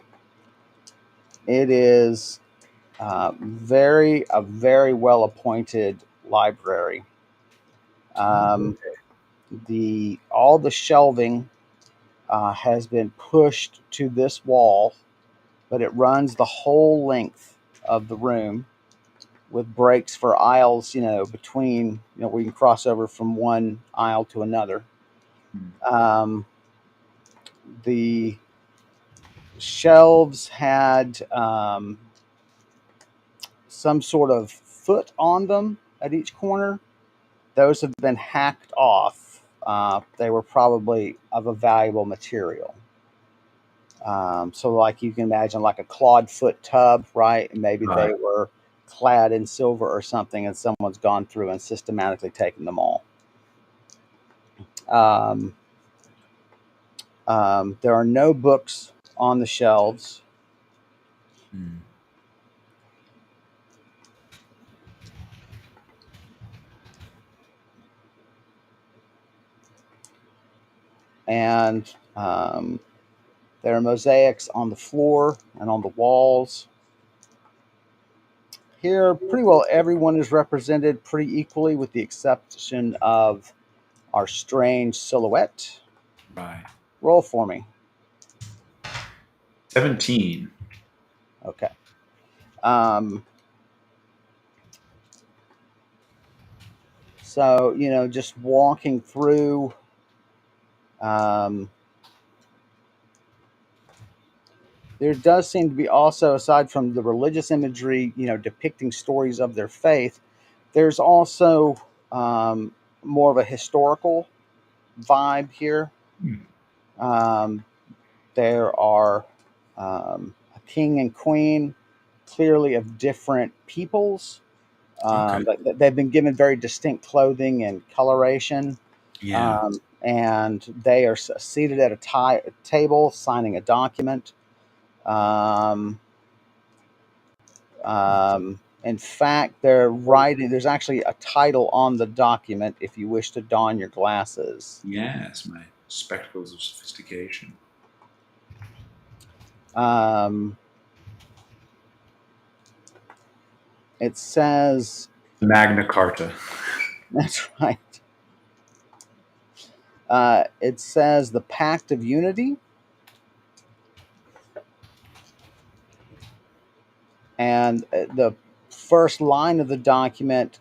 it is a very well appointed library. Oh, Um, the all the shelving has been pushed to this wall, but it runs the whole length of the room with breaks for aisles, between, where you can cross over from one aisle to another. okay. Um, the shelves had some sort of foot on them at each corner. Those have been hacked off. They were probably of a valuable material. So, like you can imagine, like a clawed foot tub, right? And maybe Right. they were clad in silver or something, and someone's gone through and systematically taken them all. Um, there are no books on the shelves. Mm. And there are mosaics on the floor and on the walls. Here, pretty well everyone is represented pretty equally, with the exception of our strange silhouette. Right. Roll for me. 17. Okay. Um, so, just walking through, um, there does seem to be also, aside from the religious imagery, depicting stories of their faith, there's also more of a historical vibe here. Hmm. Um, there are a king and queen, clearly of different peoples. Okay. But they've been given very distinct clothing and coloration. Yeah. And they are seated at a table signing a document. Um, in fact, they're writing, there's actually a title on the document if you wish to don your glasses. Yes, my spectacles of sophistication. Um, it says, Magna Carta. that's right. It says the Pact of Unity, and the first line of the document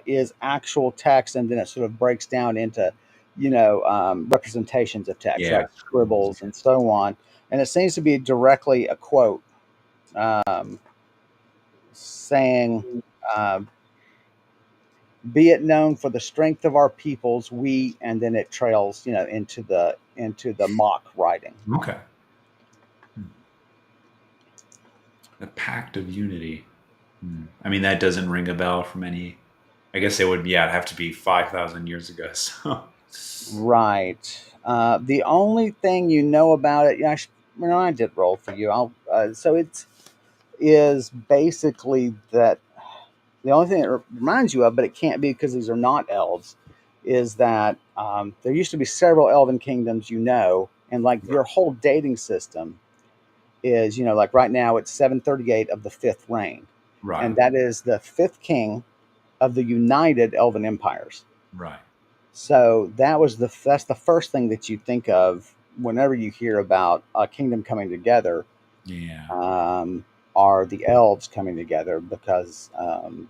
is actual text, and then it sort of breaks down into, representations of text, Yeah. right? Scribbles and so on. And it seems to be directly a quote, um, saying, uh, "Be it known for the strength of our peoples, we," and then it trails, into the mock writing. Okay. Hmm. The Pact of Unity. Hmm. I mean, that doesn't ring a bell from any. I guess it would. Yeah, it'd have to be 5,000 years ago. So. Right. The only thing you know about it, I did roll for you. So it is basically that the only thing it reminds you of, but it can't be because these are not elves, is that there used to be several elven kingdoms, and like your whole dating system is, like right now it's 738 of the fifth reign, Right. and that is the fifth king of the United Elven Empires. Right. So that's the first thing that you think of whenever you hear about a kingdom coming together. Yeah. Um, are the elves coming together because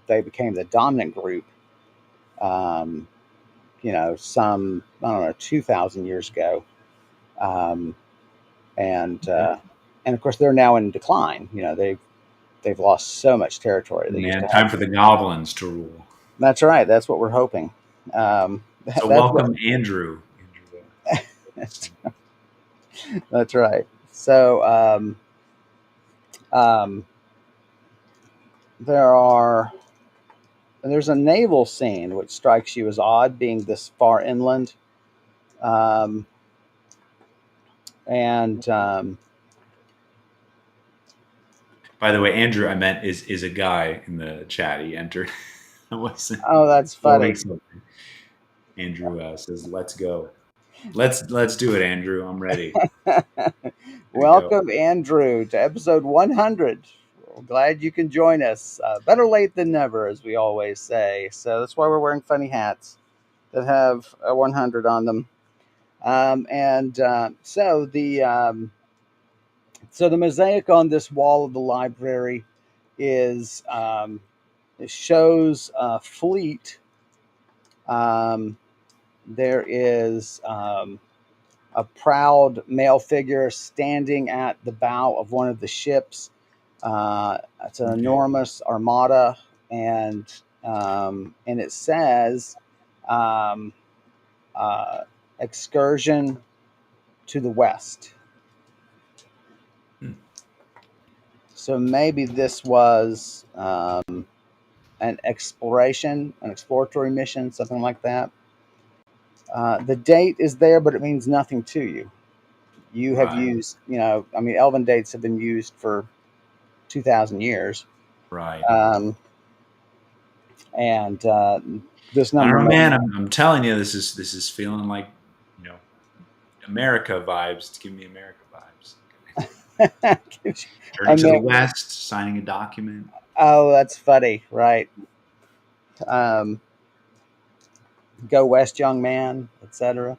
they became the dominant group? Um, some, I don't know, 2,000 years ago, um, and Okay. and of course they're now in decline. They've lost so much territory. They used to Man, have. time for the goblins to rule. That's right. That's what we're hoping. So That's what. welcome, Andrew. That's right. So um, there are there's a naval scene which strikes you as odd, being this far inland, um, and By the way, Andrew, I meant is a guy in the chat. He entered. I wasn't Oh, that's quoting funny. something. Andrew says, "Let's go. Let's do it, Andrew. I'm ready. Ready to go." Welcome, Andrew, to episode 100. We're glad you can join us. Better late than never, as we always say. So that's why we're wearing funny hats that have a 100 on them. So the mosaic on this wall of the library is it shows a fleet. Um, there is a proud male figure standing at the bow of one of the ships. It's an Okay. enormous armada, and it says um, uh, excursion to the west. Hmm. So maybe this was an exploratory mission, something like that. The date is there, but it means nothing to you. You have Right. used, I mean, Elven dates have been used for 2,000 years. Right. Um, and this I don't number know, may man. I'm telling you, this is feeling like, you know, America vibes. It's giving me America vibes. I Journey to the mean, West, signing a document. oh, that's funny, right? Um, Go west, young man, etc.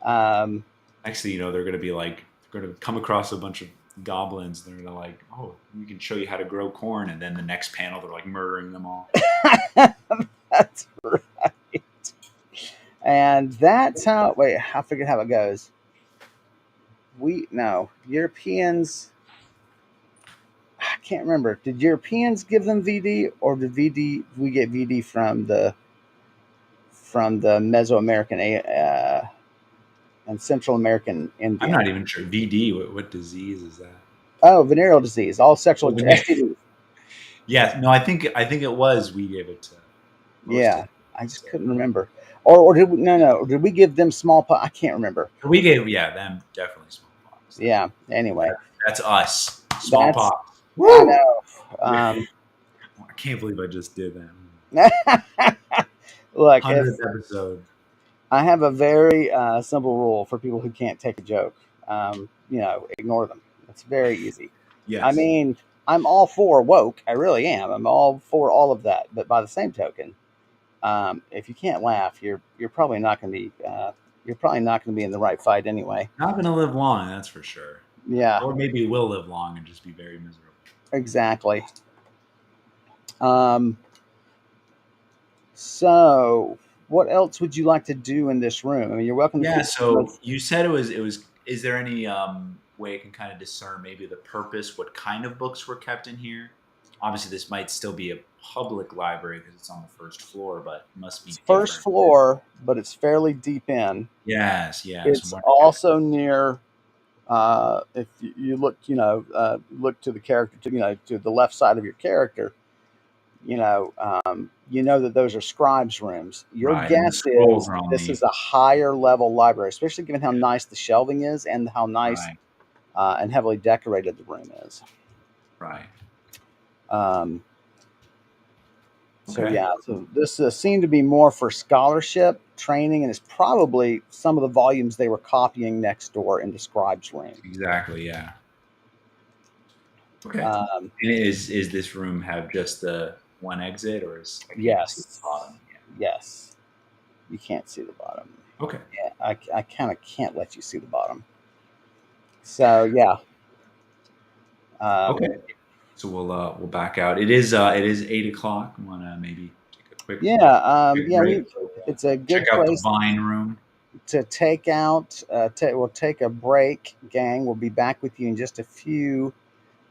Um, Actually, they're going to be like, they're going to come across a bunch of goblins. They're going to like, oh, we can show you how to grow corn. And then the next panel, they're like murdering them all. that's right. And that's how. Wait, I forget how it goes. We no Europeans. I can't remember. Did Europeans give them VD, or did we get VD from the Mesoamerican and Central American I'm Indian? not even sure. VD, what disease is that? Oh, venereal disease, all sexual Oh, venereal. STDs. Yeah, no, I think it was we gave it to most of Yeah, them. I just So couldn't remember. Or did we? No. Did we give them smallpox? I can't remember. we gave, yeah, them definitely smallpox. Yeah. Anyway, That's us. that's Smallpox. I Woo! know. I can't believe I just did that. Look, if 100th episode. I have a very simple rule for people who can't take a joke, ignore them. It's very easy. I Yes. mean, I'm all for woke. I really am. I'm all for all of that. But by the same token, if you can't laugh, you're probably not going to be in the right fight anyway. Not going to live long, that's for sure. Yeah, Or maybe will live long and just be very miserable. exactly. Um, so, what else would you like to do in this room? I mean, you're welcome to Yeah, keep. so you said it was is there any way you can kind of discern maybe the purpose, what kind of books were kept in here? Obviously this might still be a public library because it's on the first floor, but it must It's be first different. floor, but it's fairly deep in. Yes, yes. I'm It's wondering if also near. If you look, look to the character, to the left side of your character, you know that those are scribes' rooms. Your right, and the guess scrolls is are on this the is a higher level library, especially given how nice the shelving is and how nice right, and heavily decorated the room is. right. Um, so Okay. yeah, so this seemed to be more for scholarship training, and it's probably some of the volumes they were copying next door in the scribes' room. Exactly, yeah. Okay. Um, And is this room have just the one exit or is I can't even see the yes, bottom? Yeah. yes, you can't see the bottom. Okay. Yeah, I kind of can't let you see the bottom. So yeah, um, Okay. So we'll back out. It is 8 o'clock. Want to maybe take a quick yeah. break. So, It's a check good out the place Vine Room. to take out. We'll take a break, gang. We'll be back with you in just a few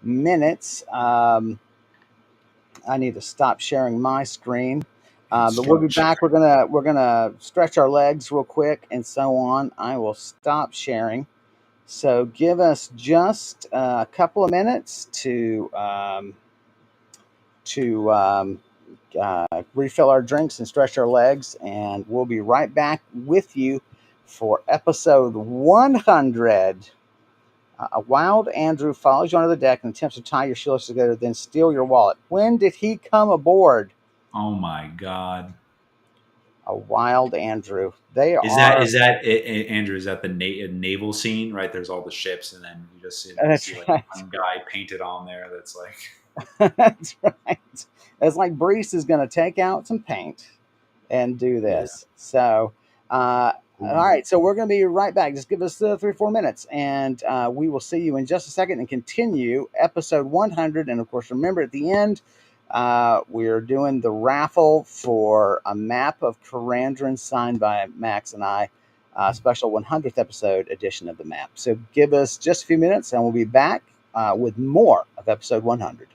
minutes. I need to stop sharing my screen. But we'll be Instruction. back. We're gonna stretch our legs real quick and so on. I will stop sharing. So give us just a couple of minutes to refill our drinks and stretch our legs, and we'll be right back with you for episode 100. A wild Andrew follows you onto the deck and attempts to tie your shoelaces together, then steal your wallet. When did he come aboard? Oh my God. A wild Andrew. They Is that are. Andrew? Is that the naval scene? Right, there's all the ships, and then you just That's see like right. one guy painted on there. That's like, That's right. It's like Brees is going to take out some paint and do yeah. this. So, all Ooh. right. So we're going to be right back. Just give us 3 or 4 minutes, and we will see you in just a second and continue episode 100. And of course, remember at the end, we're doing the raffle for a map of Karandrin signed by Max and I. Special 100th episode edition of the map. So give us just a few minutes and we'll be back with more of episode 100.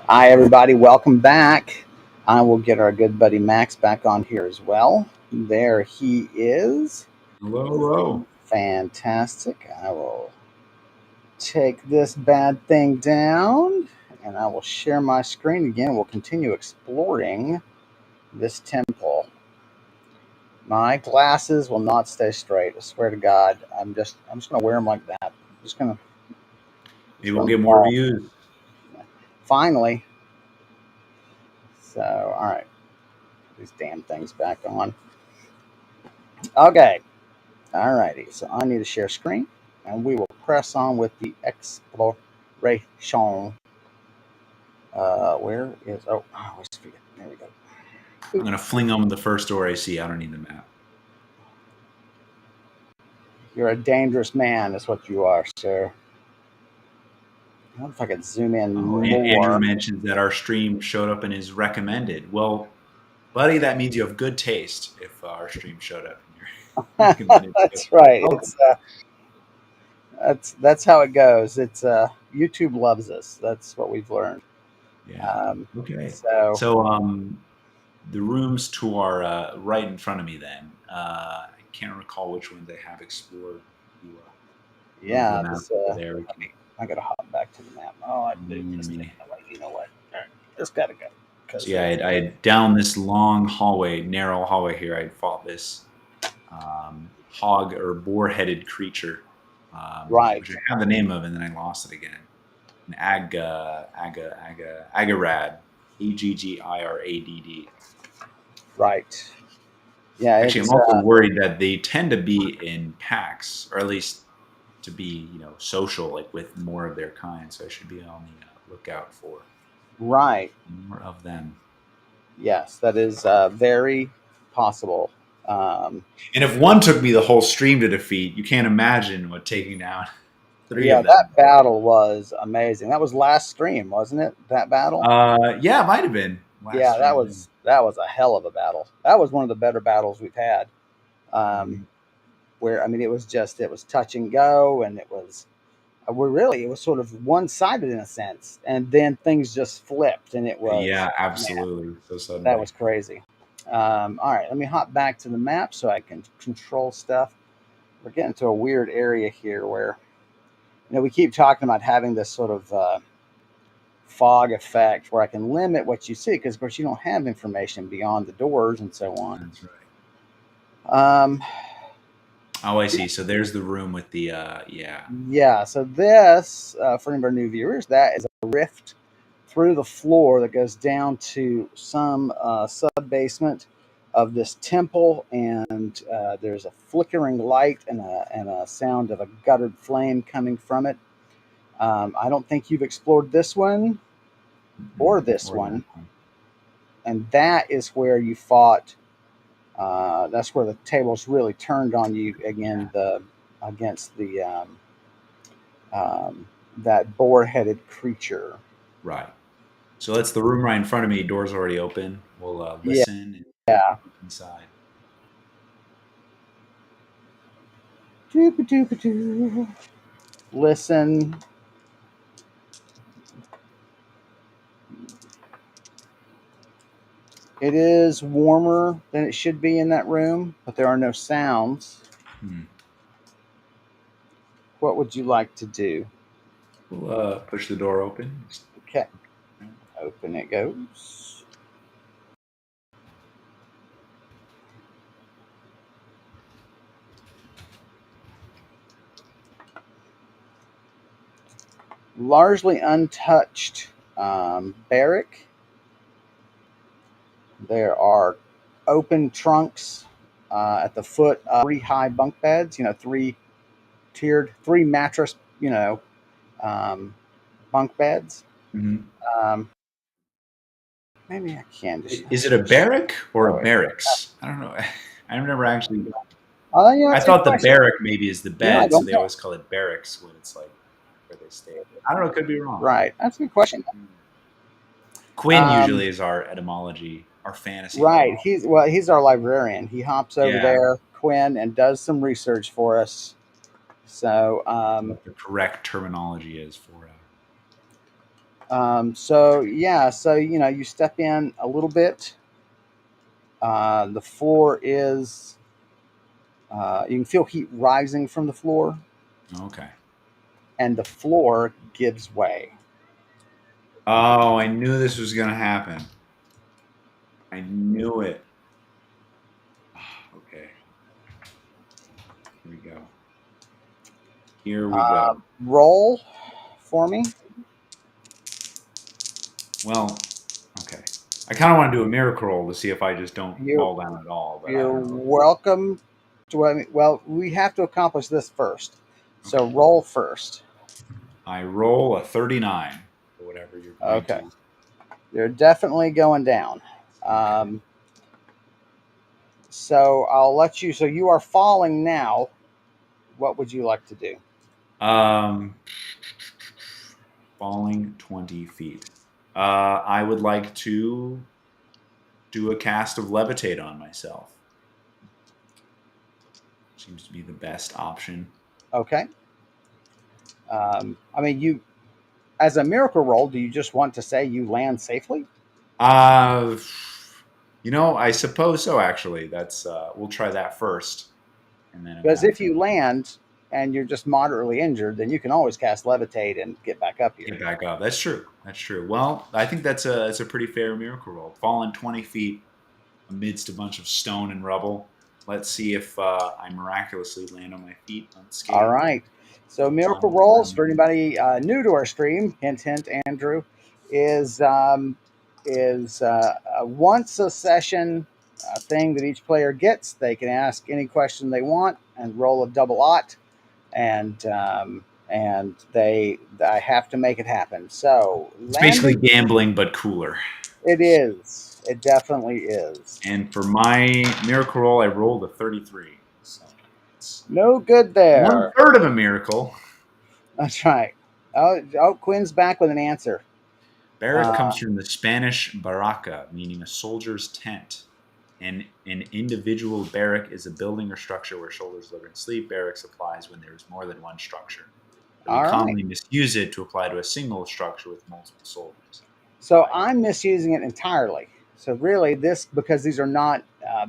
Hi, everybody. Welcome back. I will get our good buddy Max back on here as well. There he is. Hello, hello. Fantastic. I will take this bad thing down and I will share my screen again. We'll continue exploring this temple. My glasses will not stay straight. I swear to God. I'm just gonna wear them like that. Just gonna Maybe just we'll gonna get more fall. views. Finally. So all right. These damn things back on. Okay. Alrighty, so I need to share screen, and we will press on with the exploration. Where is? I always forget. There we go. I'm gonna fling them the first door I see. I don't need the map. You're a dangerous man, is what you are, sir. I wonder if I could zoom in Oh, Andrew more. mentions that our stream showed up in his recommended. Well, buddy, that means you have good taste if our stream showed up in your recommended. That's right. Welcome. That's how it goes. It's YouTube loves us. That's what we've learned. Yeah. Um, Okay. so So the rooms to our right in front of me. Then I can't recall which ones I have explored. You move the yeah, map just over there. We can. I gotta hop back to the map. Oh, I did just Let get in me the way. You know what? All right, just gotta go So because yeah, I had down this long hallway, narrow hallway here. I fought this hog or boar-headed creature, right. which I have the name of, and then I lost it again. An agarad, Aggradd. Right. Yeah, Actually, I'm it's also worried that they tend to be in packs, or at least to be social, like with more of their kind. So I should be on the lookout for right. more of them. Yes, that is very possible. Um, And if one took me the whole stream to defeat, you can't imagine what taking down three yeah, of them. that battle was amazing. That was last stream, wasn't it? That battle. Yeah, it might have been last Yeah, that stream. was that was a hell of a battle. That was one of the better battles we've had. Um, Mhm. where I mean, it was touch and go, and it was it was sort of one sided in a sense, and then things just flipped, and it was Yeah, man, absolutely. So that suddenly. was crazy. All right, let me hop back to the map so I can control stuff. We're getting to a weird area here where we keep talking about having this sort of fog effect where I can limit what you see because of course you don't have information beyond the doors and so on. That's right. Um, Oh, I see. So there's the room with the yeah. yeah, so this for any of our new viewers, that is a rift through the floor that goes down to some sub basement of this temple, and there's a flickering light and a sound of a guttered flame coming from it. I don't think you've explored this one or this Or that one, one. and that is where you fought. That's where the tables really turned on you Yeah. again. The against the that boar-headed creature. Right. So that's the room right in front of me. Door's already open. We'll Yeah, listen and yeah. look inside. Doo-ba-doo-ba-doo. Listen. It is warmer than it should be in that room, but there are no sounds. Hmm. What would you like to do? We'll push the door open. Okay, open it goes. Largely untouched barrack. There are open trunks at the foot of three high bunk beds. Three tiered, three mattress. Um, bunk beds. Mhm. Um, maybe I can just. Is it a barrack or Oh a wait. barracks? I don't know. I've never actually. Oh, I that's a good thought the question. barrack maybe is the I bed, so don't they know. always call it barracks when it's like where they stay. I don't know. Could be wrong. Right, that's a good question. Quinn Um, usually is our etymology, our fantasy right, etymology. he's our librarian. He hops over Yeah, there, Quinn, and does some research for us. So, what the correct terminology is for So yeah, so you step in a little bit. The floor is you can feel heat rising from the floor, Okay. and the floor gives way. Oh, I knew this was gonna happen. I knew it. Okay, here we go. Here we go. Roll for me. Well, okay. I kind of want to do a miracle roll to see if I just don't You fall down at all, but I you're don't know. welcome to. Well, we have to accomplish this first. So Okay. roll first. I roll a 39 for whatever you're going Okay, to. you're definitely going down. Okay. Um, so I'll let you. So you are falling now. What would you like to do? Um, falling 20 feet. I would like to do a cast of levitate on myself. Seems to be the best option. Okay. I mean, you as a miracle roll. Do you just want to say you land safely? Uh, I suppose so. Actually, that's we'll try that first, and then if Because that if fails, you land and you're just moderately injured, then you can always cast levitate and get back up here. get back up. That's true. That's true. Well, I think that's a pretty fair miracle roll. Falling 20 feet amidst a bunch of stone and rubble. Let's see if I miraculously land on my feet All unscathed. right. So miracle rolls Um, for anybody new to our stream. Hint, hint. Andrew is a once a session thing that each player gets. They can ask any question they want and roll a double ot, and they I have to make it happen. So it's basically landing, gambling, but cooler. it is. It definitely is. And for my miracle roll, I rolled a 33. So it's No good one there. third of a miracle. That's right. Oh, Quinn's back with an answer. Barrack Uh, comes from the Spanish barraca, meaning a soldier's tent. And an individual barrack is a building or structure where soldiers live and sleep. Barracks applies when there is more than one structure. But we all right. commonly misuse it to apply to a single structure with multiple soldiers. So Right. I'm misusing it entirely. So really, this because these are not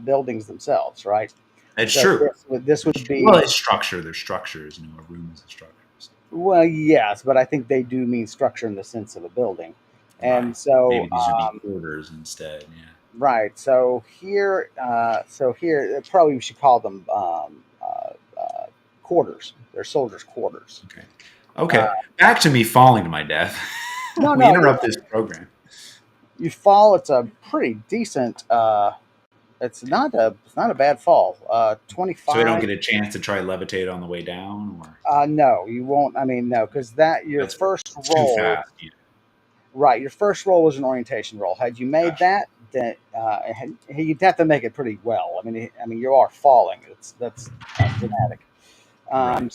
buildings themselves, right? That's So true. this That's would true. Well, be it's structure. There's structures. A room is a structure. So. well, yes, but I think they do mean structure in the sense of a building, and Right. so Maybe these would be quarters instead. Yeah. right. So here, probably we should call them quarters. They're soldiers' quarters. Okay. Uh, Okay. Back to me falling to my death. no, We no, interrupt this program. you fall. It's a pretty decent. It's not a bad fall. So I don't 25. get a chance to try levitate on the way down, or No, you won't. I mean, no, because that your that's first too roll, fast. Yeah. right? Your first roll was an orientation roll. Had you made Gotcha. that, then you'd have to make it pretty well. I mean, you are falling. That's dramatic. Right.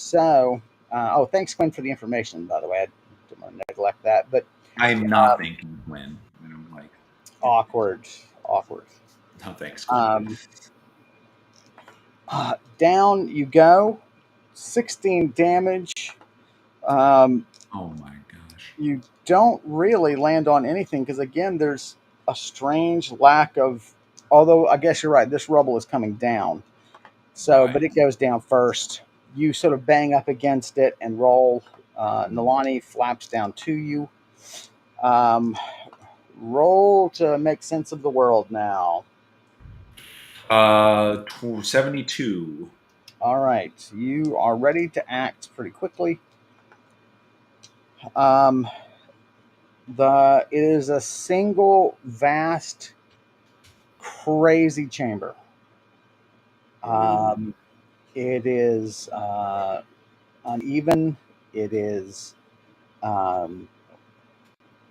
Oh, thanks, Quinn, for the information. By the way, I didn't want to neglect that. But I'm not thinking Gwen. I'm like, awkward, awkward. no thanks, Gwen. Um, Down you go. 16 damage. Um, Oh my gosh. you don't really land on anything because again there's a strange lack of, although I guess you're right, this rubble is coming down, so Right. but it goes down first. You sort of bang up against it and roll. Nalani flaps down to you. um, Roll to make sense of the world now. 72. All right, you are ready to act pretty quickly. um, it is a single vast crazy chamber. Ooh. Um, it is uneven. It is. Um,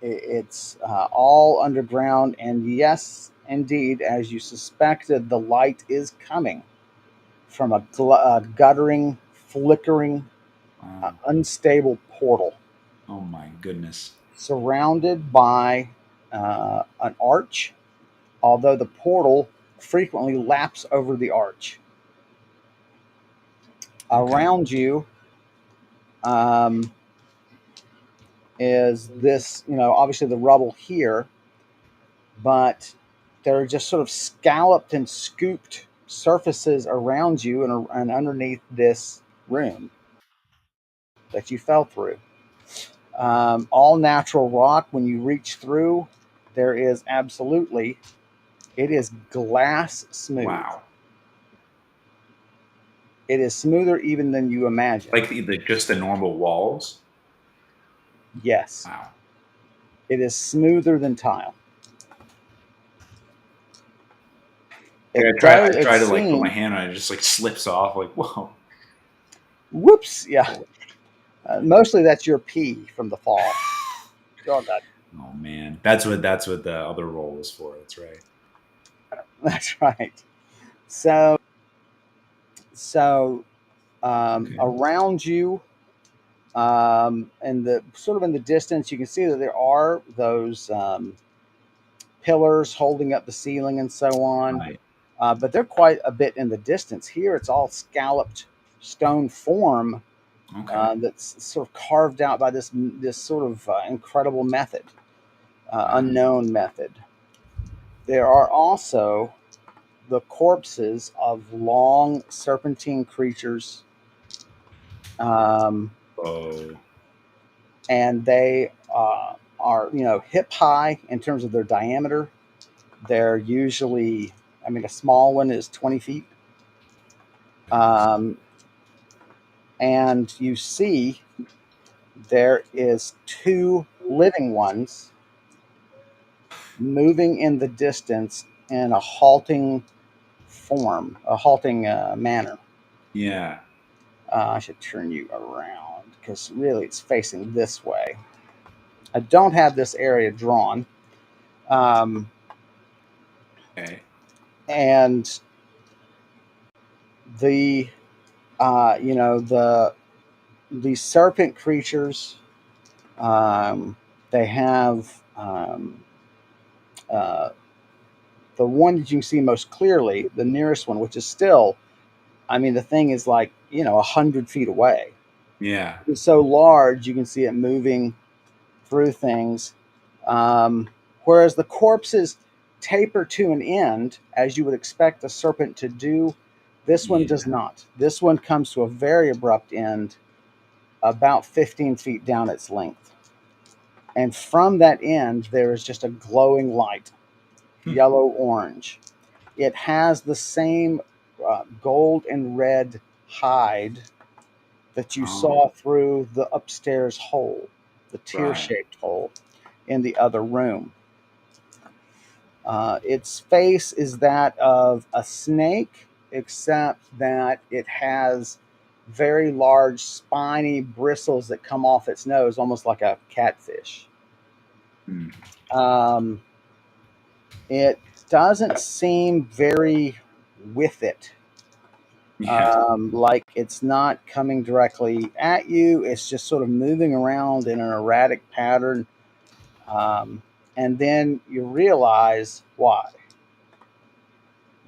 it's all underground, and yes, indeed, as you suspected, the light is coming from a guttering, flickering, Wow. unstable portal Oh my goodness. surrounded by an arch. Although the portal frequently laps over the arch. Okay. Around you, um, is this, obviously the rubble here, but there are just sort of scalloped and scooped surfaces around you and underneath this room that you fell through. All natural rock. When you reach through, there is absolutely, it is glass smooth. Wow. It is smoother even than you imagine. Like just the normal walls. Yes, Wow. it is smoother than tile. Yeah, It I does. It try to like put my seems. hand on it, it just like slips off. Like whoa. Whoops. Yeah. Mostly that's your pee from the fall. Oh God. Oh man, that's what the other roll was for. That's right. That's right. So so Okay. around you, and the sort of in the distance, you can see that there are those pillars holding up the ceiling and so on. Right. But they're quite a bit in the distance. Here, it's all scalloped stone form Okay. that's sort of carved out by this sort of incredible method, Wow. unknown method. There are also the corpses of long serpentine creatures, um, Oh. and they are hip high in terms of their diameter. They're usually, I mean, a small one is 20 feet. Um, and you see there is two living ones moving in the distance in a halting form, a halting manner. Yeah. I should turn you around because really it's facing this way. I don't have this area drawn. Um, Okay. and the, the serpent creatures, they have uh, the one that you can see most clearly, the nearest one, which is still, I mean, the thing is like, 100 feet away. Yeah. It's so large, you can see it moving through things. Um, Whereas the corpses taper to an end, as you would expect a serpent to do, this one does Yeah. not. This one comes to a very abrupt end, about 15 feet down its length. And from that end, there is just a glowing light, yellow orange. It has the same gold and red hide that you Oh. saw through the upstairs hole, the tear Right. shaped hole in the other room. Its face is that of a snake, except that it has very large spiny bristles that come off its nose, almost like a catfish. Hmm. Um, it doesn't seem very with it. Yeah. Like it's not coming directly at you. It's just sort of moving around in an erratic pattern. Um, and then you realize why.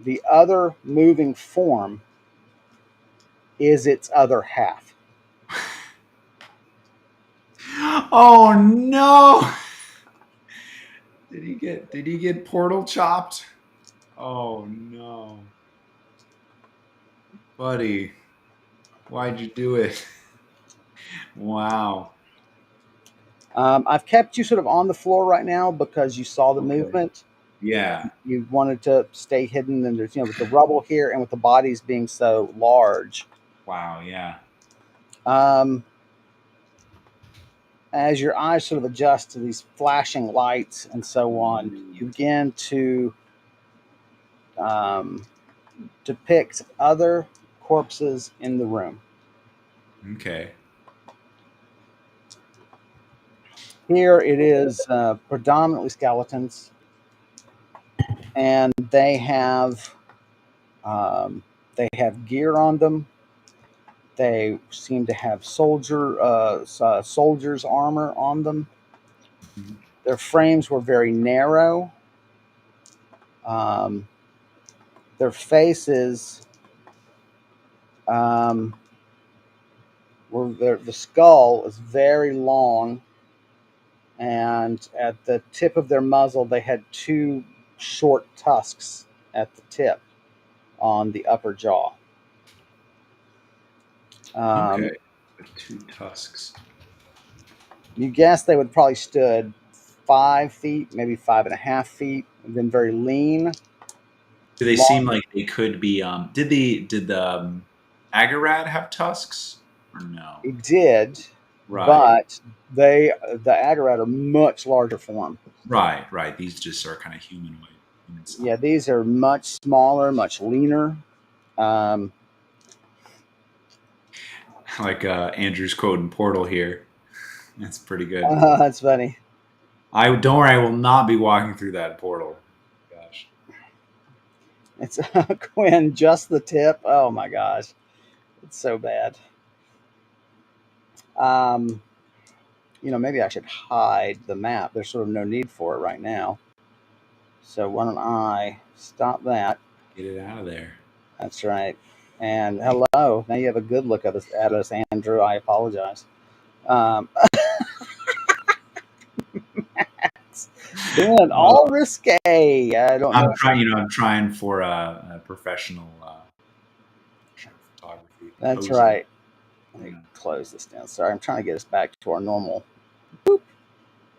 The other moving form is its other half. Oh no! Did he get portal chopped? Oh no, buddy, why'd you do it? Wow. I've kept you sort of on the floor right now because you saw the Okay. movement. Yeah. You wanted to stay hidden, and there's, with the rubble here and with the bodies being so large. Wow. Yeah. Um, as your eyes sort of adjust to these flashing lights and so on, you begin to um, depict other corpses in the room. Okay. Here it is predominantly skeletons, and um, they have gear on them. They seem to have soldiers' armor on them. Mhm. Their frames were very narrow. Um, their faces the skull is very long and at the tip of their muzzle, they had two short tusks at the tip on the upper jaw. Okay. Um, With two tusks. you guess they would probably stood 5 feet, maybe 5.5 feet. Been very lean, Do they seem long. like they could be? Did the Agarad have tusks or no? He did, Right. but the Agarat are much larger form. Right. Right. These just are kind of humanoid, human size. Yeah, these are much smaller, much leaner. Um, Like Andrew's quote in Portal here. That's pretty good. that's funny. I don't worry. I will not be walking through that portal. Gosh. It's Quinn, just the tip. Oh my gosh, it's so bad. Um, maybe I should hide the map. There's sort of no need for it right now. So why don't I stop that? Get it out of there. That's right. And hello. Now you have a good look at us, Andrew. I apologize. Um, being all Well, risque. I don't know. I'm trying. I'm trying for a professional photography That's posing. right. Let me Yeah. close this down. Sorry, I'm trying to get us back to our normal. Boop.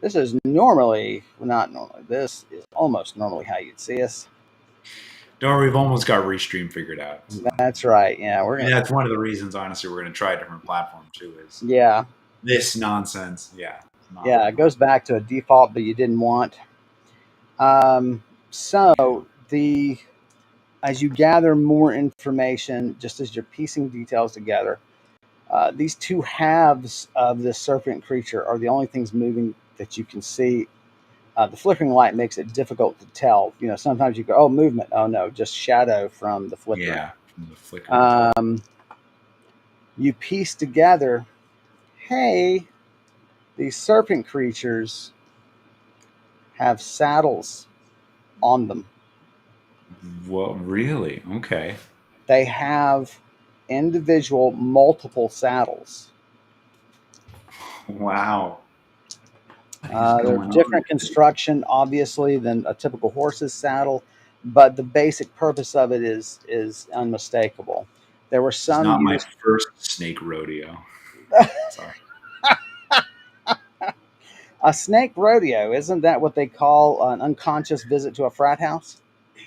This is normally, well, not normally. This is almost normally how you'd see us. Don't worry. We've almost got Restream figured out. So. That's right. Yeah, we're I mean, gonna. that's one of the reasons, honestly, we're going to try a different platform too. Is Yeah, this nonsense? Yeah, yeah. It goes back to a default that you didn't want. So the as you gather more information, just as you're piecing details together, these two halves of this serpent creature are the only things moving that you can see. The flickering light makes it difficult to tell. Sometimes you go, "Oh, movement." Oh no, just shadow from the flickering. yeah, from the flickering. You piece together, hey, these serpent creatures have saddles on them. Well, really? Okay. They have individual, multiple saddles. Wow. What is They're going on? different construction, obviously, than a typical horse's saddle, but the basic purpose of it is unmistakable. There were This is some not my used. first snake rodeo. Sorry. A snake rodeo, isn't that what they call an unconscious visit to a frat house?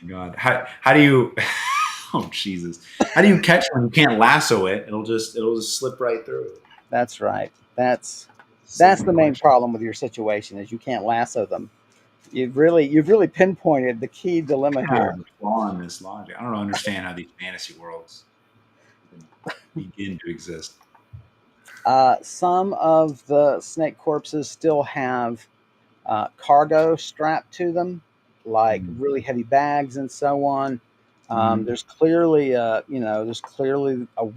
God, how do you? Oh Jesus! How do you catch one? You can't lasso it. It'll just slip right through. That's right. That's Silly the main question. problem with your situation is you can't lasso them. You've really pinpointed the key dilemma Yeah, here. the flaw in this logic. I don't understand how these fantasy worlds even begin to exist. Some of the snake corpses still have cargo strapped to them, like really heavy bags and so on. Mm-hmm. There's clearly a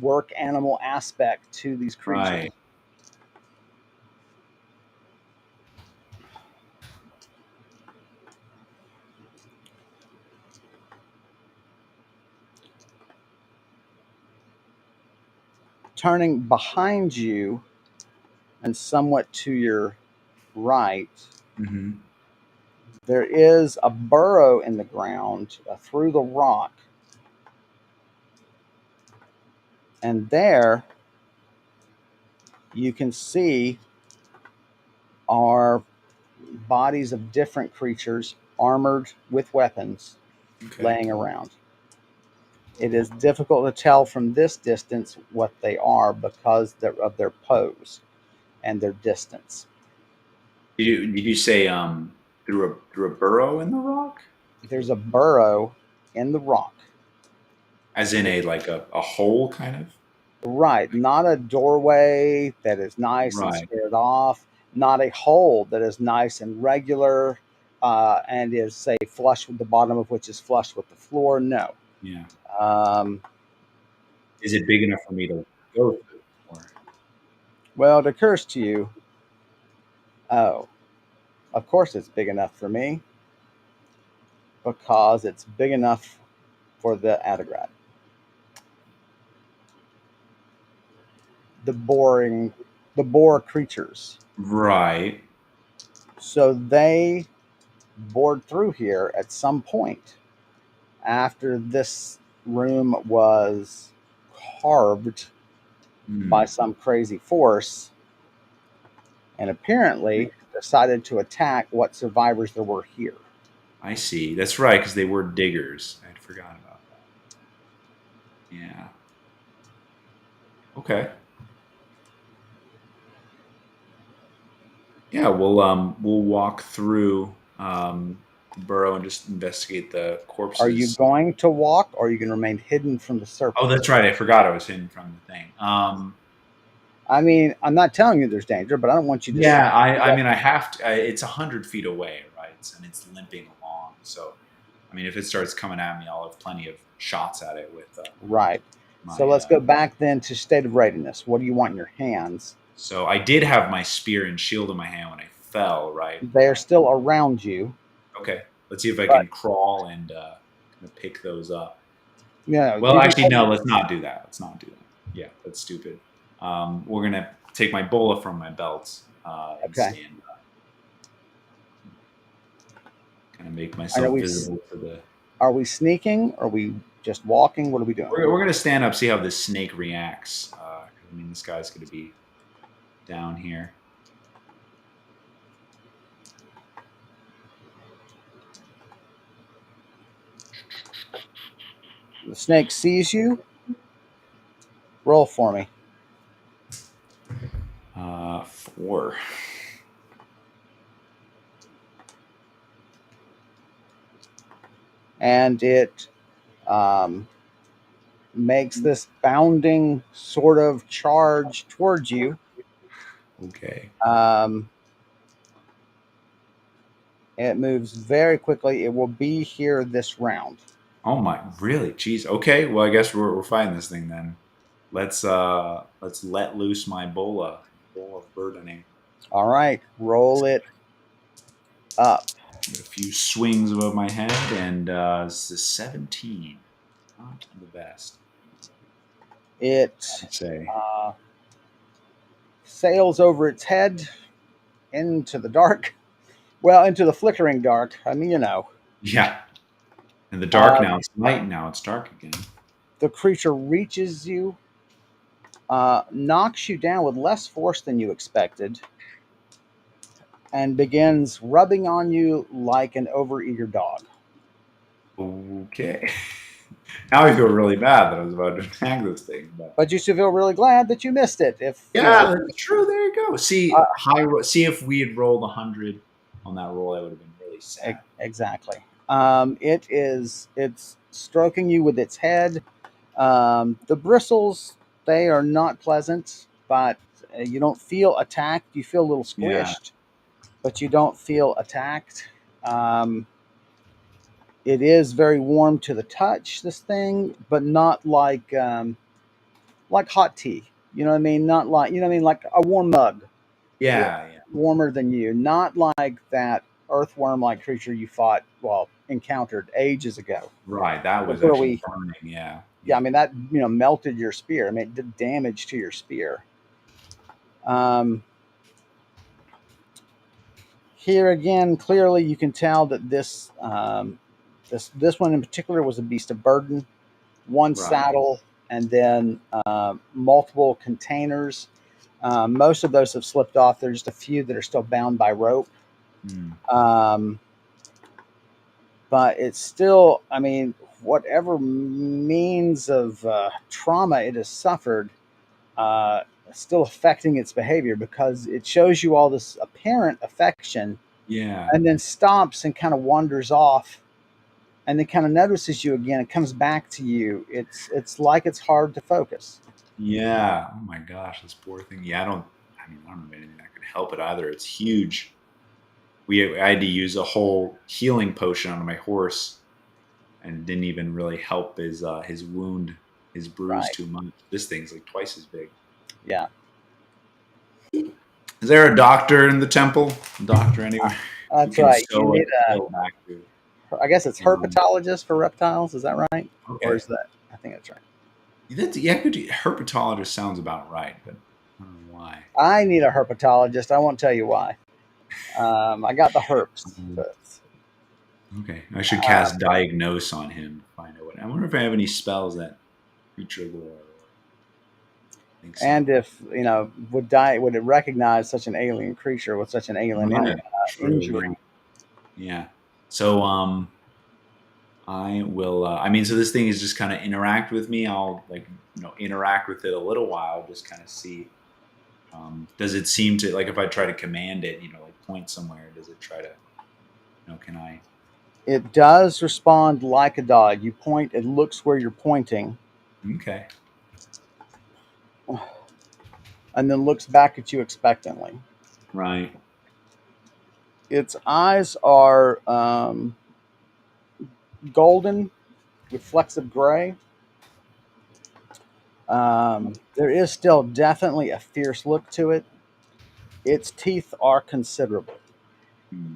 work animal aspect to these creatures. Right. Turning behind you and somewhat to your right, Mm-hmm. there is a burrow in the ground through the rock, and there you can see are bodies of different creatures armored with weapons Okay. laying around. It is difficult to tell from this distance what they are because of their pose and their distance. Did you say through a burrow in the rock? There's a burrow in the rock. As in a like a hole kind of? Right, not a doorway that is nice and Right. squared off, not a hole that is nice and regular, and is, say, flush with the bottom of which is flush with the floor. No. Yeah. Um, Is it big enough for me to go through? Or well, it occurs to you, oh, of course it's big enough for me because it's big enough for the Attigrad. The boring, the boar creatures. right. So they bored through here at some point after this room was carved by Hmm. some crazy force, and apparently decided to attack what survivors there were here. I see. That's right, because they were diggers. I'd forgotten about that. Yeah. Okay. Yeah, we'll walk through the burrow and just investigate the Are you corpses. going to walk, or are you going to remain hidden from the Oh, surface? that's right. I forgot I was hidden from the thing. I mean, I'm not telling you there's danger, but I don't want you to Yeah, I get mean, I have to. It's 100 feet away, right? And it's limping along. So, I mean, if it starts coming at me, I'll have plenty of shots at it with right. So my. let's go back then to state of readiness. What do you want in your hands? So I did have my spear and shield in my hand when I fell, right? They're still around you, Okay, let's see if I but can crawl and kind of pick those up. you know Well, you can actually, hold. no. Let's not do that. Let's not do that. Yeah, that's stupid. We're gonna take my bola from my belt and Okay. stand up, kind of make And myself visible to the. are we sneaking? Are we just walking? What are we doing? We're gonna stand up, see how this snake reacts. I mean, this guy's gonna be down here. The snake sees you. Roll for me. 4. And it um, makes this bounding sort of charge towards you. Okay. Um, it moves very quickly. It will be here this round. Oh my, really? Jeez. Okay. Well, I guess we're fighting this thing then. Let's let loose my bola of burdening. All right, roll it up. Get a few swings above my head, and it's a 17. Not the best, It I'd say. uh, sails over its head into the dark. Well, into the flickering dark. I mean, Yeah. In the dark Um, now, it's light now. It's dark again. the creature reaches you, knocks you down with less force than you expected, and begins rubbing on you like an overeager dog. Okay. Now I feel really bad that I was about to attack this thing, but But you should feel really glad that you missed it. If yeah, that's true. There you go. uh, See if we had rolled 100 on that roll, I would have been really sad. exactly. It's stroking you with its head. The bristles, they are not pleasant, but you don't feel attacked. You feel a little Yeah, squished, but you don't feel attacked. Um, it is very warm to the touch, this thing, but not like hot tea. You know what I mean? Not like you know what I mean, like a warm mug, yeah. warmer than you. Not like that earthworm-like creature you fought, well, encountered ages ago. Right. That was Before actually we, burning. Yeah, yeah, I yeah. mean that melted your spear. I mean, it did damage to your spear. Um, Here again, clearly you can tell that this one in particular was a beast of burden. One Right. saddle, and then multiple containers. Most of those have slipped off. There's just a few that are still bound by rope. Hmm. Um, but it's still, I mean, whatever means of trauma it has suffered, uh, still affecting its behavior because it shows you all this apparent affection Yeah. and then stops and kind of wanders off and then kind of notices you again. It comes back to you. It's like it's hard to focus. Yeah. Oh my gosh, this poor thing. Yeah, I don't. I mean, I don't know anything that could help it either. It's huge. I had to use a whole healing potion on my horse, and it didn't even really help his wound, his bruise Right. too much. This thing's like twice as big. Yeah. Is there a doctor in the temple? A doctor Uh, anywhere? You That's can right. You sew a need quill back to. I guess it's Um, herpetologist for reptiles. Is that right? Or okay. is that? I think that's right. Yeah, herpetologist sounds about right, but I don't know why. I need a herpetologist. I won't tell you why. I got the herps, but Okay, I should cast Diagnose on him to find out what. I wonder if I have any spells that creature lore. I think so. and if would it recognize such an alien creature with such an alien Yeah, true. injury? Yeah. So I will. I mean, so this thing is just kind of interact with me. I'll interact with it a little while, just kind of see. Does it seem to like if I try to command it, like point somewhere? Does it try to? Can I? It does respond like a dog. You point, it looks where you're pointing, Okay. and then looks back at you expectantly. Right. Its eyes are golden with flecks of gray. There is still definitely a fierce look to it. Its teeth are considerable. Hmm.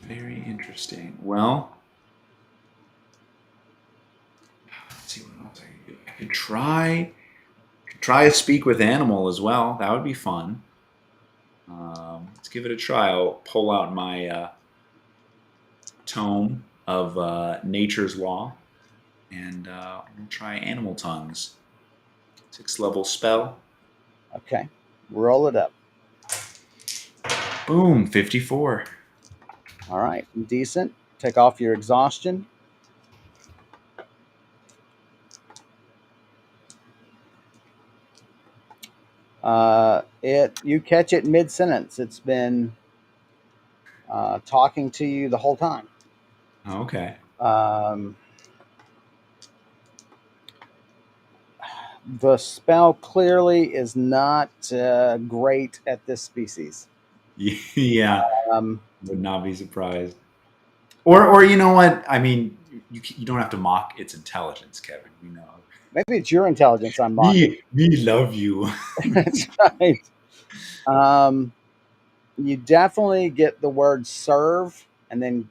Very interesting. Well, let's see what else I can do. I could try a speak with animal as well. That would be fun. Let's give it a try. I'll pull out my tome of nature's law, and we'll try animal tongues. 6th level spell. Okay, roll it up. Boom, 54. All right, decent. Take off your exhaustion. It you catch it mid sentence. It's been talking to you the whole time. Okay. Um, the spell clearly is not great at this species. Yeah, Um, would not be surprised. Or you know what? I mean, you don't have to mock its intelligence, Kevin. We know. Maybe it's your intelligence I'm mocking. We love you. That's right. Um, you definitely get the word serve and then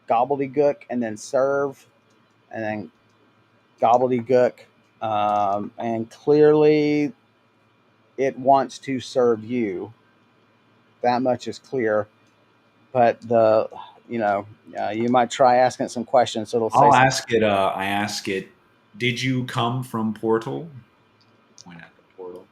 gobbledygook and then serve and then gobbledygook. And clearly it wants to serve you. That much is clear. But you might try asking it some questions. So it'll say I'll something. ask it. I ask it. Did you come from Portal? Point at the portal.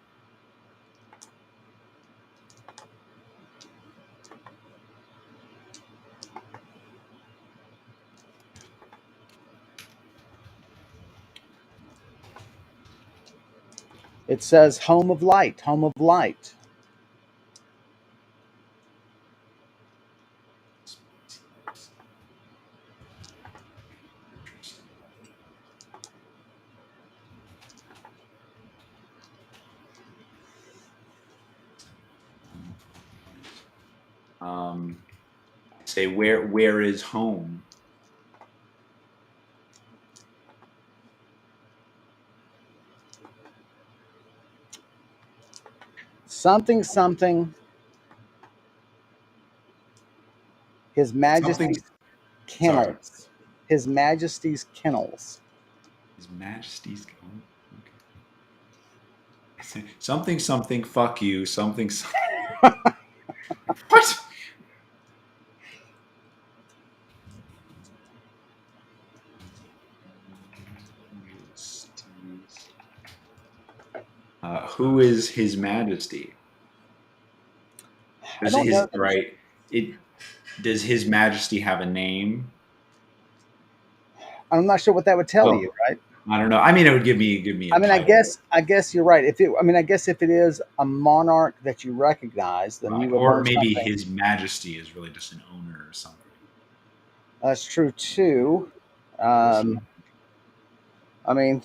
It says home of light, home of light. Interesting. Um, say where is home? Something, something. His Something. Majesty's Sorry. kennels. His Majesty's kennels. His Majesty's. Okay. Something something. Fuck you. Something. What? Who is His Majesty? I Does don't know. his right? It does His Majesty have a name? I'm not sure what that would tell Well, you, right? I don't know. I mean, it would give me a I mean, I title, guess I guess you're right. I guess if it is a monarch that you recognize, then right? you would Or learn maybe something. His Majesty is really just an owner or something. That's true too. We'll see. Um, I mean,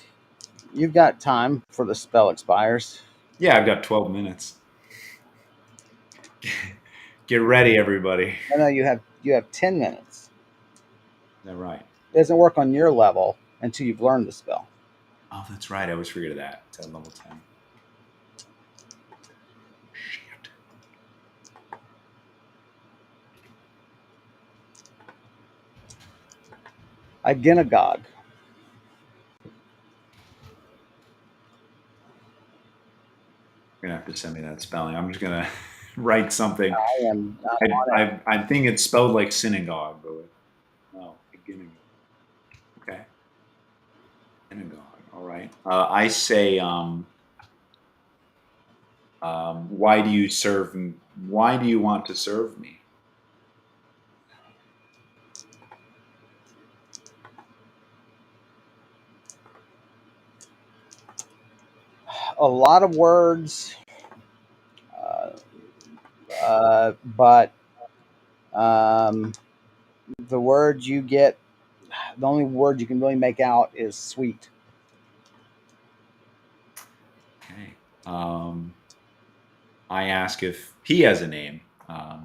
you've got time for the spell expires. Yeah, I've got 12 minutes. Get ready, everybody. Is No, you have 10 minutes. that right? It doesn't work on your level until you've learned the spell. Oh, that's right. I always forget of that. It's at level 10. Shit. Iginagog. to send me that spelling. I'm just gonna write something. I am on it. I think it's spelled like synagogue, but no, beginning. Okay, synagogue. All right. I say, why do you serve? Why do you want to serve me? A lot of words, but um, the word you get, the only word you can really make out is sweet. Okay. I ask if he has a name.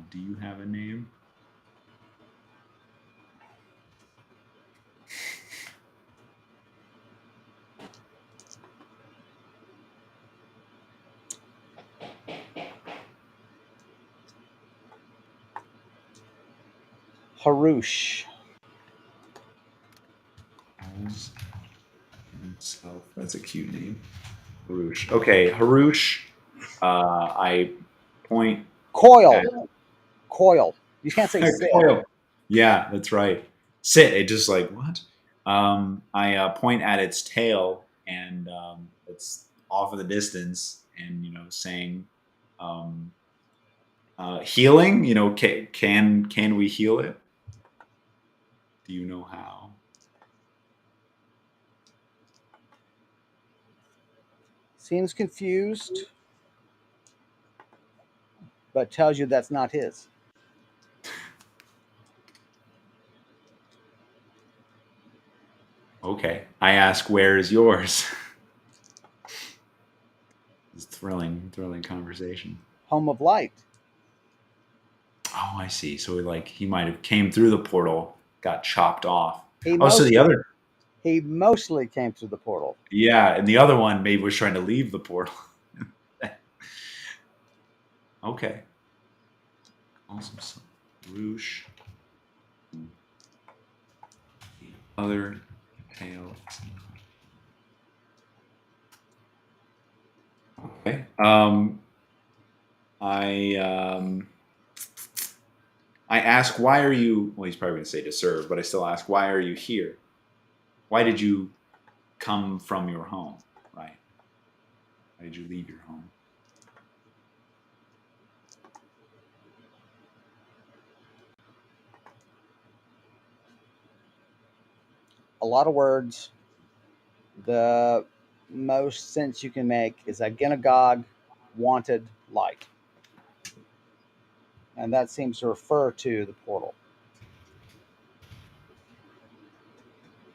Do you have a name? Harush. Himself. That's a cute name. Harush. Okay, Harush. I point Coil. at Coil. You can't say sit. coil. Yeah, that's right. Sit. It just like what? I point at its tail, and it's off in the distance, and saying, um, healing. Can we heal it? Do you know how? Seems confused, but tells you that's not his. Okay. I ask, where is yours? It's thrilling conversation. Home of light. Oh, I see. So he might have came through the portal, got chopped off. He Oh, so the mostly other, he mostly came through the portal. yeah, and the other one maybe was trying to leave the portal. Okay. Awesome. So, Roosh. The other tail. Okay. I I ask, why are you? Well, he's probably going to say to serve, but I still ask, why are you here? Why did you come from your home? Right? Why did you leave your home? A lot of words. The most sense you can make is Agenagog wanted light. And that seems to refer to the portal.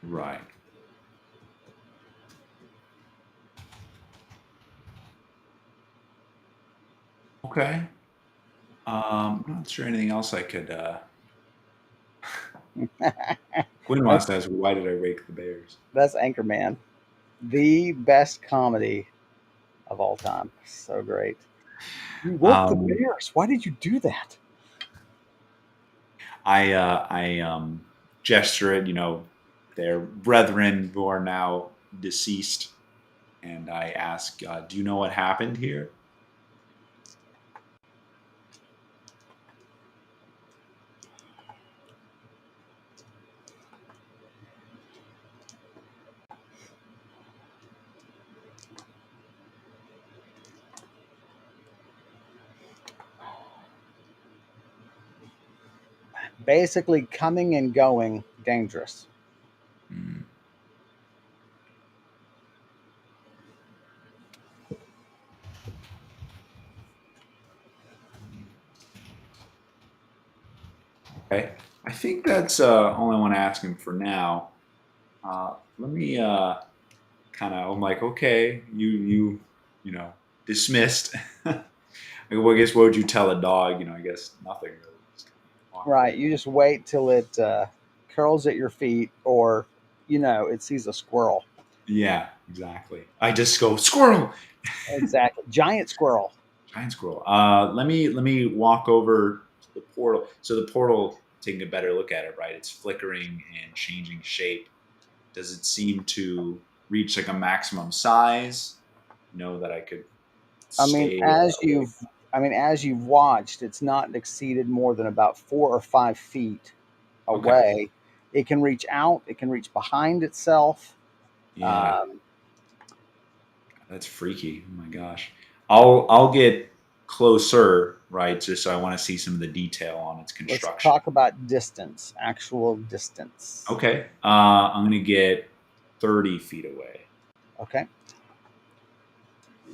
Right. Okay. I'm not sure anything else I could. Quinn wants that's to ask, why did I rake the bears? that's Anchorman. The best comedy of all time. So great. You woke the Um, bears. Why did you do that? I gesture it, their brethren who are now deceased, and I ask, do you know what happened here? Basically, coming and going, dangerous. Hmm. Okay. I think that's all I want to ask him for now. Let me kind of. I'm like, okay, dismissed. Well, I guess what would you tell a dog? I guess nothing really. Just walk away. Right. You just wait till it curls at your feet or, it sees a squirrel. Yeah, exactly. I just go squirrel. Exactly. Giant squirrel. Giant squirrel. Let me walk over to the portal. So the portal, taking a better look at it, right? It's flickering and changing shape. Does it seem to reach like a maximum size? That I could I mean, stay as away. you've watched, it's not exceeded more than about 4 or 5 feet Okay. away. It can reach out. It can reach behind itself. Yeah, Um, that's freaky. Oh my gosh. I'll get closer, right? Just so I want to see some of the detail on its let's construction. talk about distance, actual distance. Okay. I'm gonna get 30 feet away. Okay.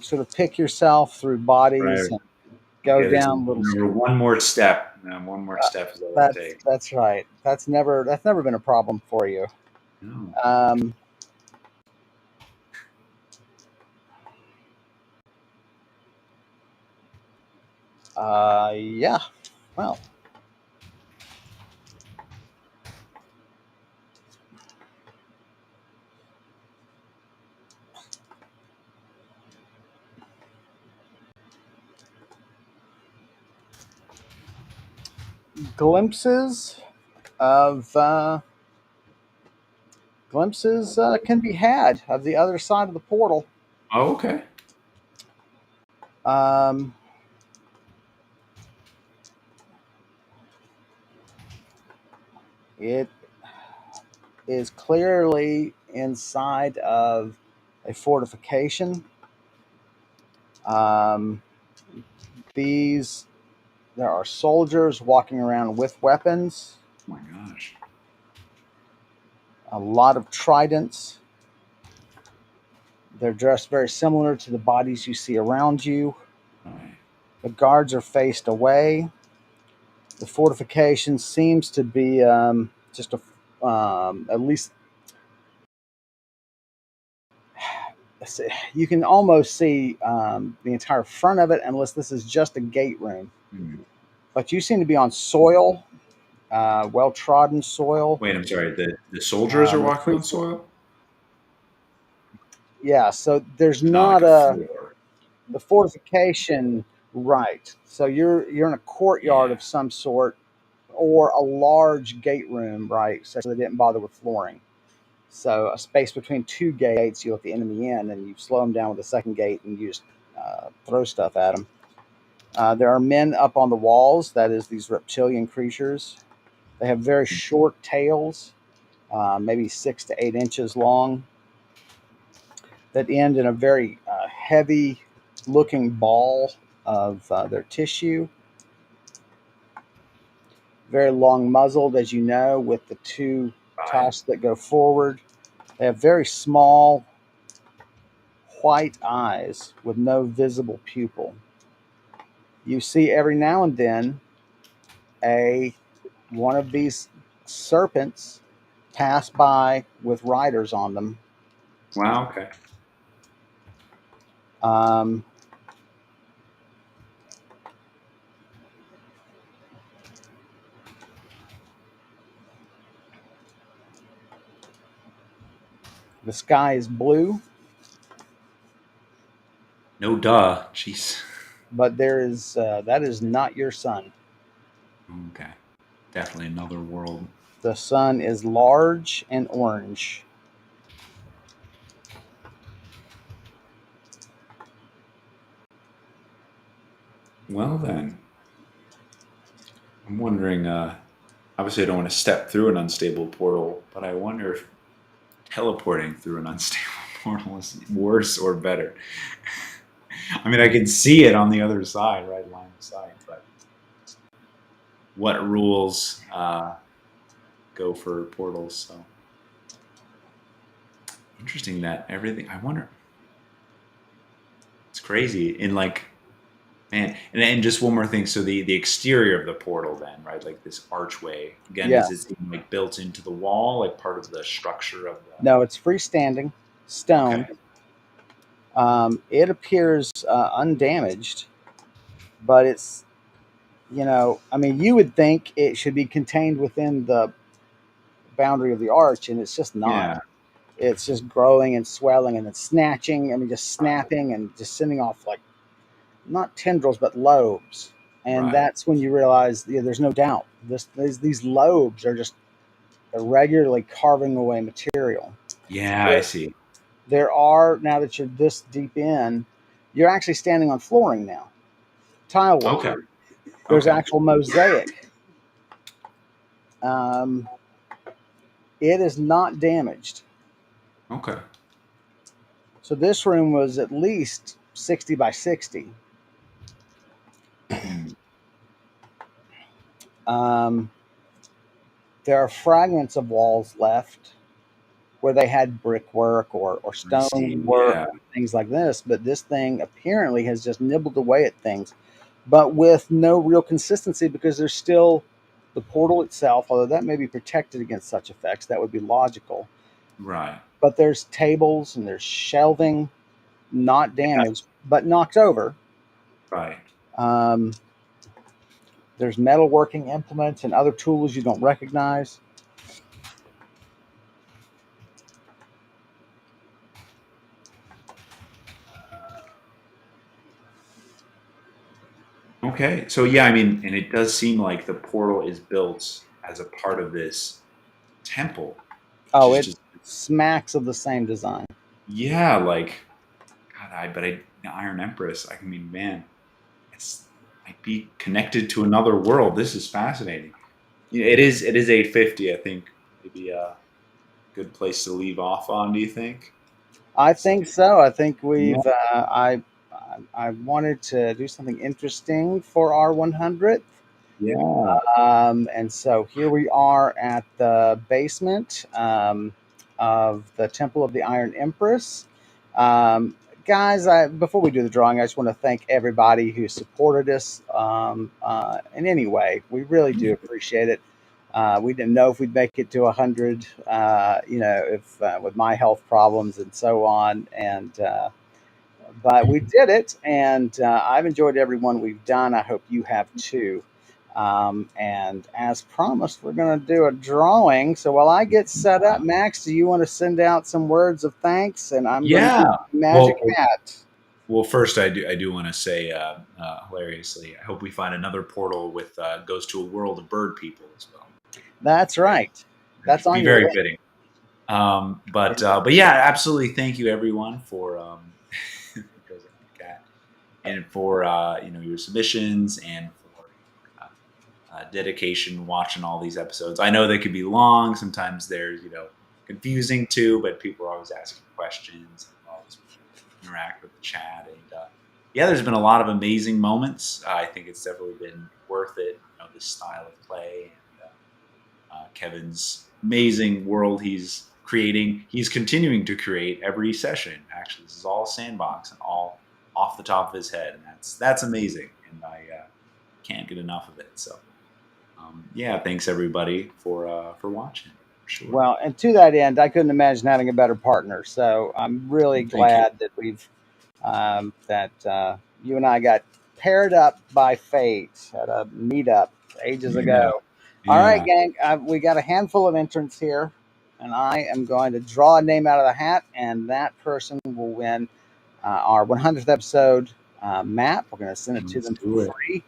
Sort of pick yourself through bodies Right. and go Okay. down little. Remember one more step. One more Uh, step is all it that's takes. that's right. That's never been a problem for you. No. Um, yeah. Well, glimpses of can be had of the other side of the portal. Oh, okay. Um, it is clearly inside of a fortification. Um, these There are soldiers walking around with weapons, Oh my gosh. a lot of tridents. They're dressed very similar to the bodies you see around you. All right. The guards are faced away. The fortification seems to be just at least you can almost see the entire front of it, unless this is just a gate room. Hmm. But you seem to be on soil, well trodden soil. Wait, I'm sorry. The soldiers are The walking on priests, soil. yeah. So there's Not like not a a floor. the fortification, right? So you're in a courtyard Yeah. of some sort, or a large gate room, right? So they didn't bother with flooring. So a space between two gates, you let the enemy in, and you slow them down with the second gate, and you just throw stuff at them. There are men up on the walls. That is, these reptilian creatures. They have very short tails, maybe 6 to 8 inches long, that end in a very heavy looking ball of their tissue. Very long muzzled, as you know, with the two Right. tusks that go forward. They have very small white eyes with no visible pupil. You see every now and then a one of these serpents pass by with riders on them. Wow. Okay. Um, the sky is blue, No duh. Jeez. but there is that is not your sun. Okay. Definitely another world. The sun is large and orange. Well then, I'm wondering. Obviously, I don't want to step through an unstable portal, but I wonder if teleporting through an unstable portal is worse or better. I mean, I can see it on the other side, right, line of sight, but what rules go for portals? So interesting that everything. I wonder. It's crazy. In like, man, and just one more thing. So the exterior of the portal, then, right, like this archway. Again, is Yes. it like built into the wall, like part of the structure of the? No, it's freestanding stone. Okay. It appears undamaged, but it's, I mean, you would think it should be contained within the boundary of the arch, and it's just not. Yeah. It's just growing and swelling and then snatching. I mean, just snapping and just sending off like not tendrils but lobes. And Right. that's when you realize, there's no doubt these lobes are just irregularly carving away material. Yeah, I There, see. there are, now that you're this deep in, you're actually standing on flooring now, tile work. Okay. There's Okay. actual mosaic. Um, it is not damaged. Okay. So this room was at least 60 by 60. Hmm. Um, there are fragments of walls left where they had brickwork or I see. stone work, Yeah. things like this. But this thing apparently has just nibbled away at things, but with no real consistency because there's still the portal itself, although that may be protected against such effects. That would be logical. Right. But there's tables and there's shelving, not Yeah. damaged, but knocked over. Right. Um, there's metalworking implements and other tools you don't recognize. Okay. So yeah, I mean, and it does seem like the portal is built as a part of this temple, which Oh, is it just smacks of the same design. yeah, like God, the Iron Empress. I mean, man, it's might be connected to another world. This is fascinating. Yeah, it is 8:50. I think maybe a good place to leave off on. Do you think? I think so. I think Yeah. we've. I wanted to do something interesting for our 100th. Yeah. And so here we are at the basement of the Temple of the Iron Empress. Guys, before we do the drawing, I just want to thank everybody who supported us in any way. We really do appreciate it. We didn't know if we'd make it to 100, if with my health problems and so on. But we did it, and I've enjoyed every one we've done. I hope you have too. And as promised, we're going to do a drawing. So while I get set up, Max, do you want to send out some words of thanks? And I'm going to use Yeah. the magic Well, hat. well, first I do want to say hilariously, I hope we find another portal with goes to a world of bird people as well. That's right. That's Be on your very list. fitting. But yeah, absolutely. Thank you everyone for it goes like a cat, and for your submissions and for dedication watching all these episodes. I know they could be long. Sometimes they're confusing too, but people are always asking questions and always interact with the chat. And yeah, there's been a lot of amazing moments. I think it's definitely been worth it. This style of play and Kevin's amazing world he's creating. He's continuing to create every session. Actually, this is all sandbox and all off the top of his head, and that's amazing. And I can't get enough of it. So yeah, thanks everybody for watching. For sure. Well, and to that end, I couldn't imagine having a better partner. So I'm really Thank you. glad that you and I got paired up by fate at a meetup ages Yeah. ago. All right, Yeah. gang, we got a handful of entrants here, and I am going to draw a name out of the hat, and that person will win our 100th episode map. We're going to send it to Let's them do for it. free.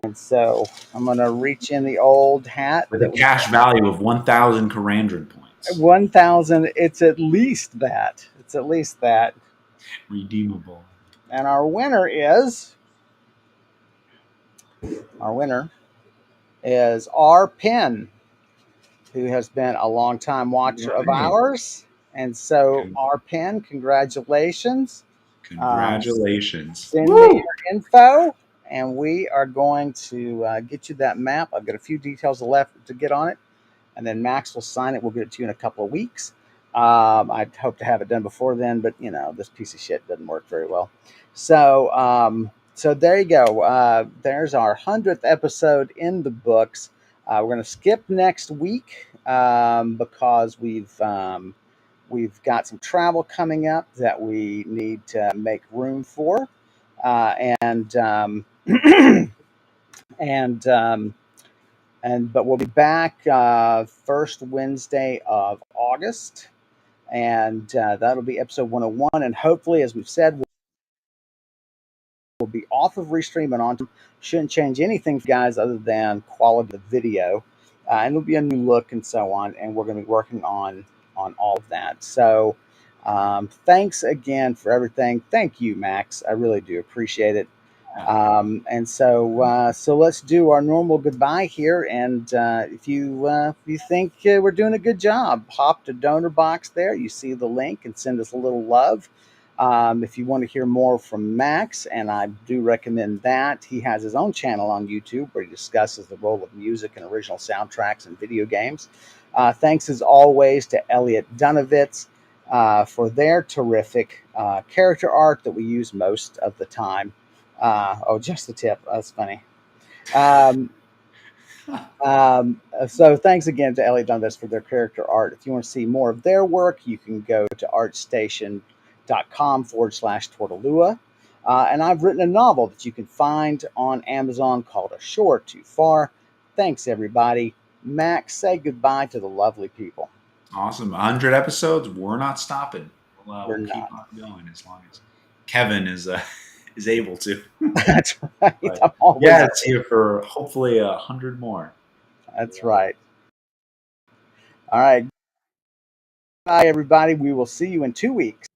And so I'm going to reach in the old hat With a that we cash value of 1,000 Karandrin points. 1,000. It's at least that. It's at least that. Redeemable. And our winner is R. Penn, who has been a longtime watcher of Right. ours. And so, Con- R. Penn, congratulations. Congratulations. Send me Woo! your info, and we are going to get you that map. I've got a few details left to get on it, and then Max will sign it. We'll get it to you in a couple of weeks. I hope to have it done before then, but this piece of shit doesn't work very well. So there you go. There's our 100th episode in the books. We're going to skip next week because we've got some travel coming up that we need to make room for, and and but we'll be back first Wednesday of August, and that'll be episode 101. And hopefully, as we've said, we'll be off of Restream and on. Shouldn't change anything, guys, other than quality of the video, and it'll be a new look and so on. And we're going to be working on all of that. So Thanks again for everything. Thank you, Max. I really do appreciate it. Yeah. So let's do our normal goodbye here. And if you think we're doing a good job, hop to Donor Box there. You see the link and send us a little love. If you want to hear more from Max, and I do recommend that, he has his own channel on YouTube where he discusses the role of music and original soundtracks in video games. Thanks as always to Elliot Dunovitz for their terrific character art that we use most of the time. Just the tip. That's funny. Um, so thanks again to Elliot Dundas for their character art. If you want to see more of their work, you can go to artstation.com/Tortolua. And I've written a novel that you can find on Amazon called A Shore Too Far. Thanks, everybody. Max, say goodbye to the lovely people. Awesome. 100 episodes. We're not stopping. We're We'll keep not. on going as long as Kevin is is able to. That's right. But I'm always. yeah, see you for hopefully 100 more. That's right. All right. Bye, everybody. We will see you in 2 weeks.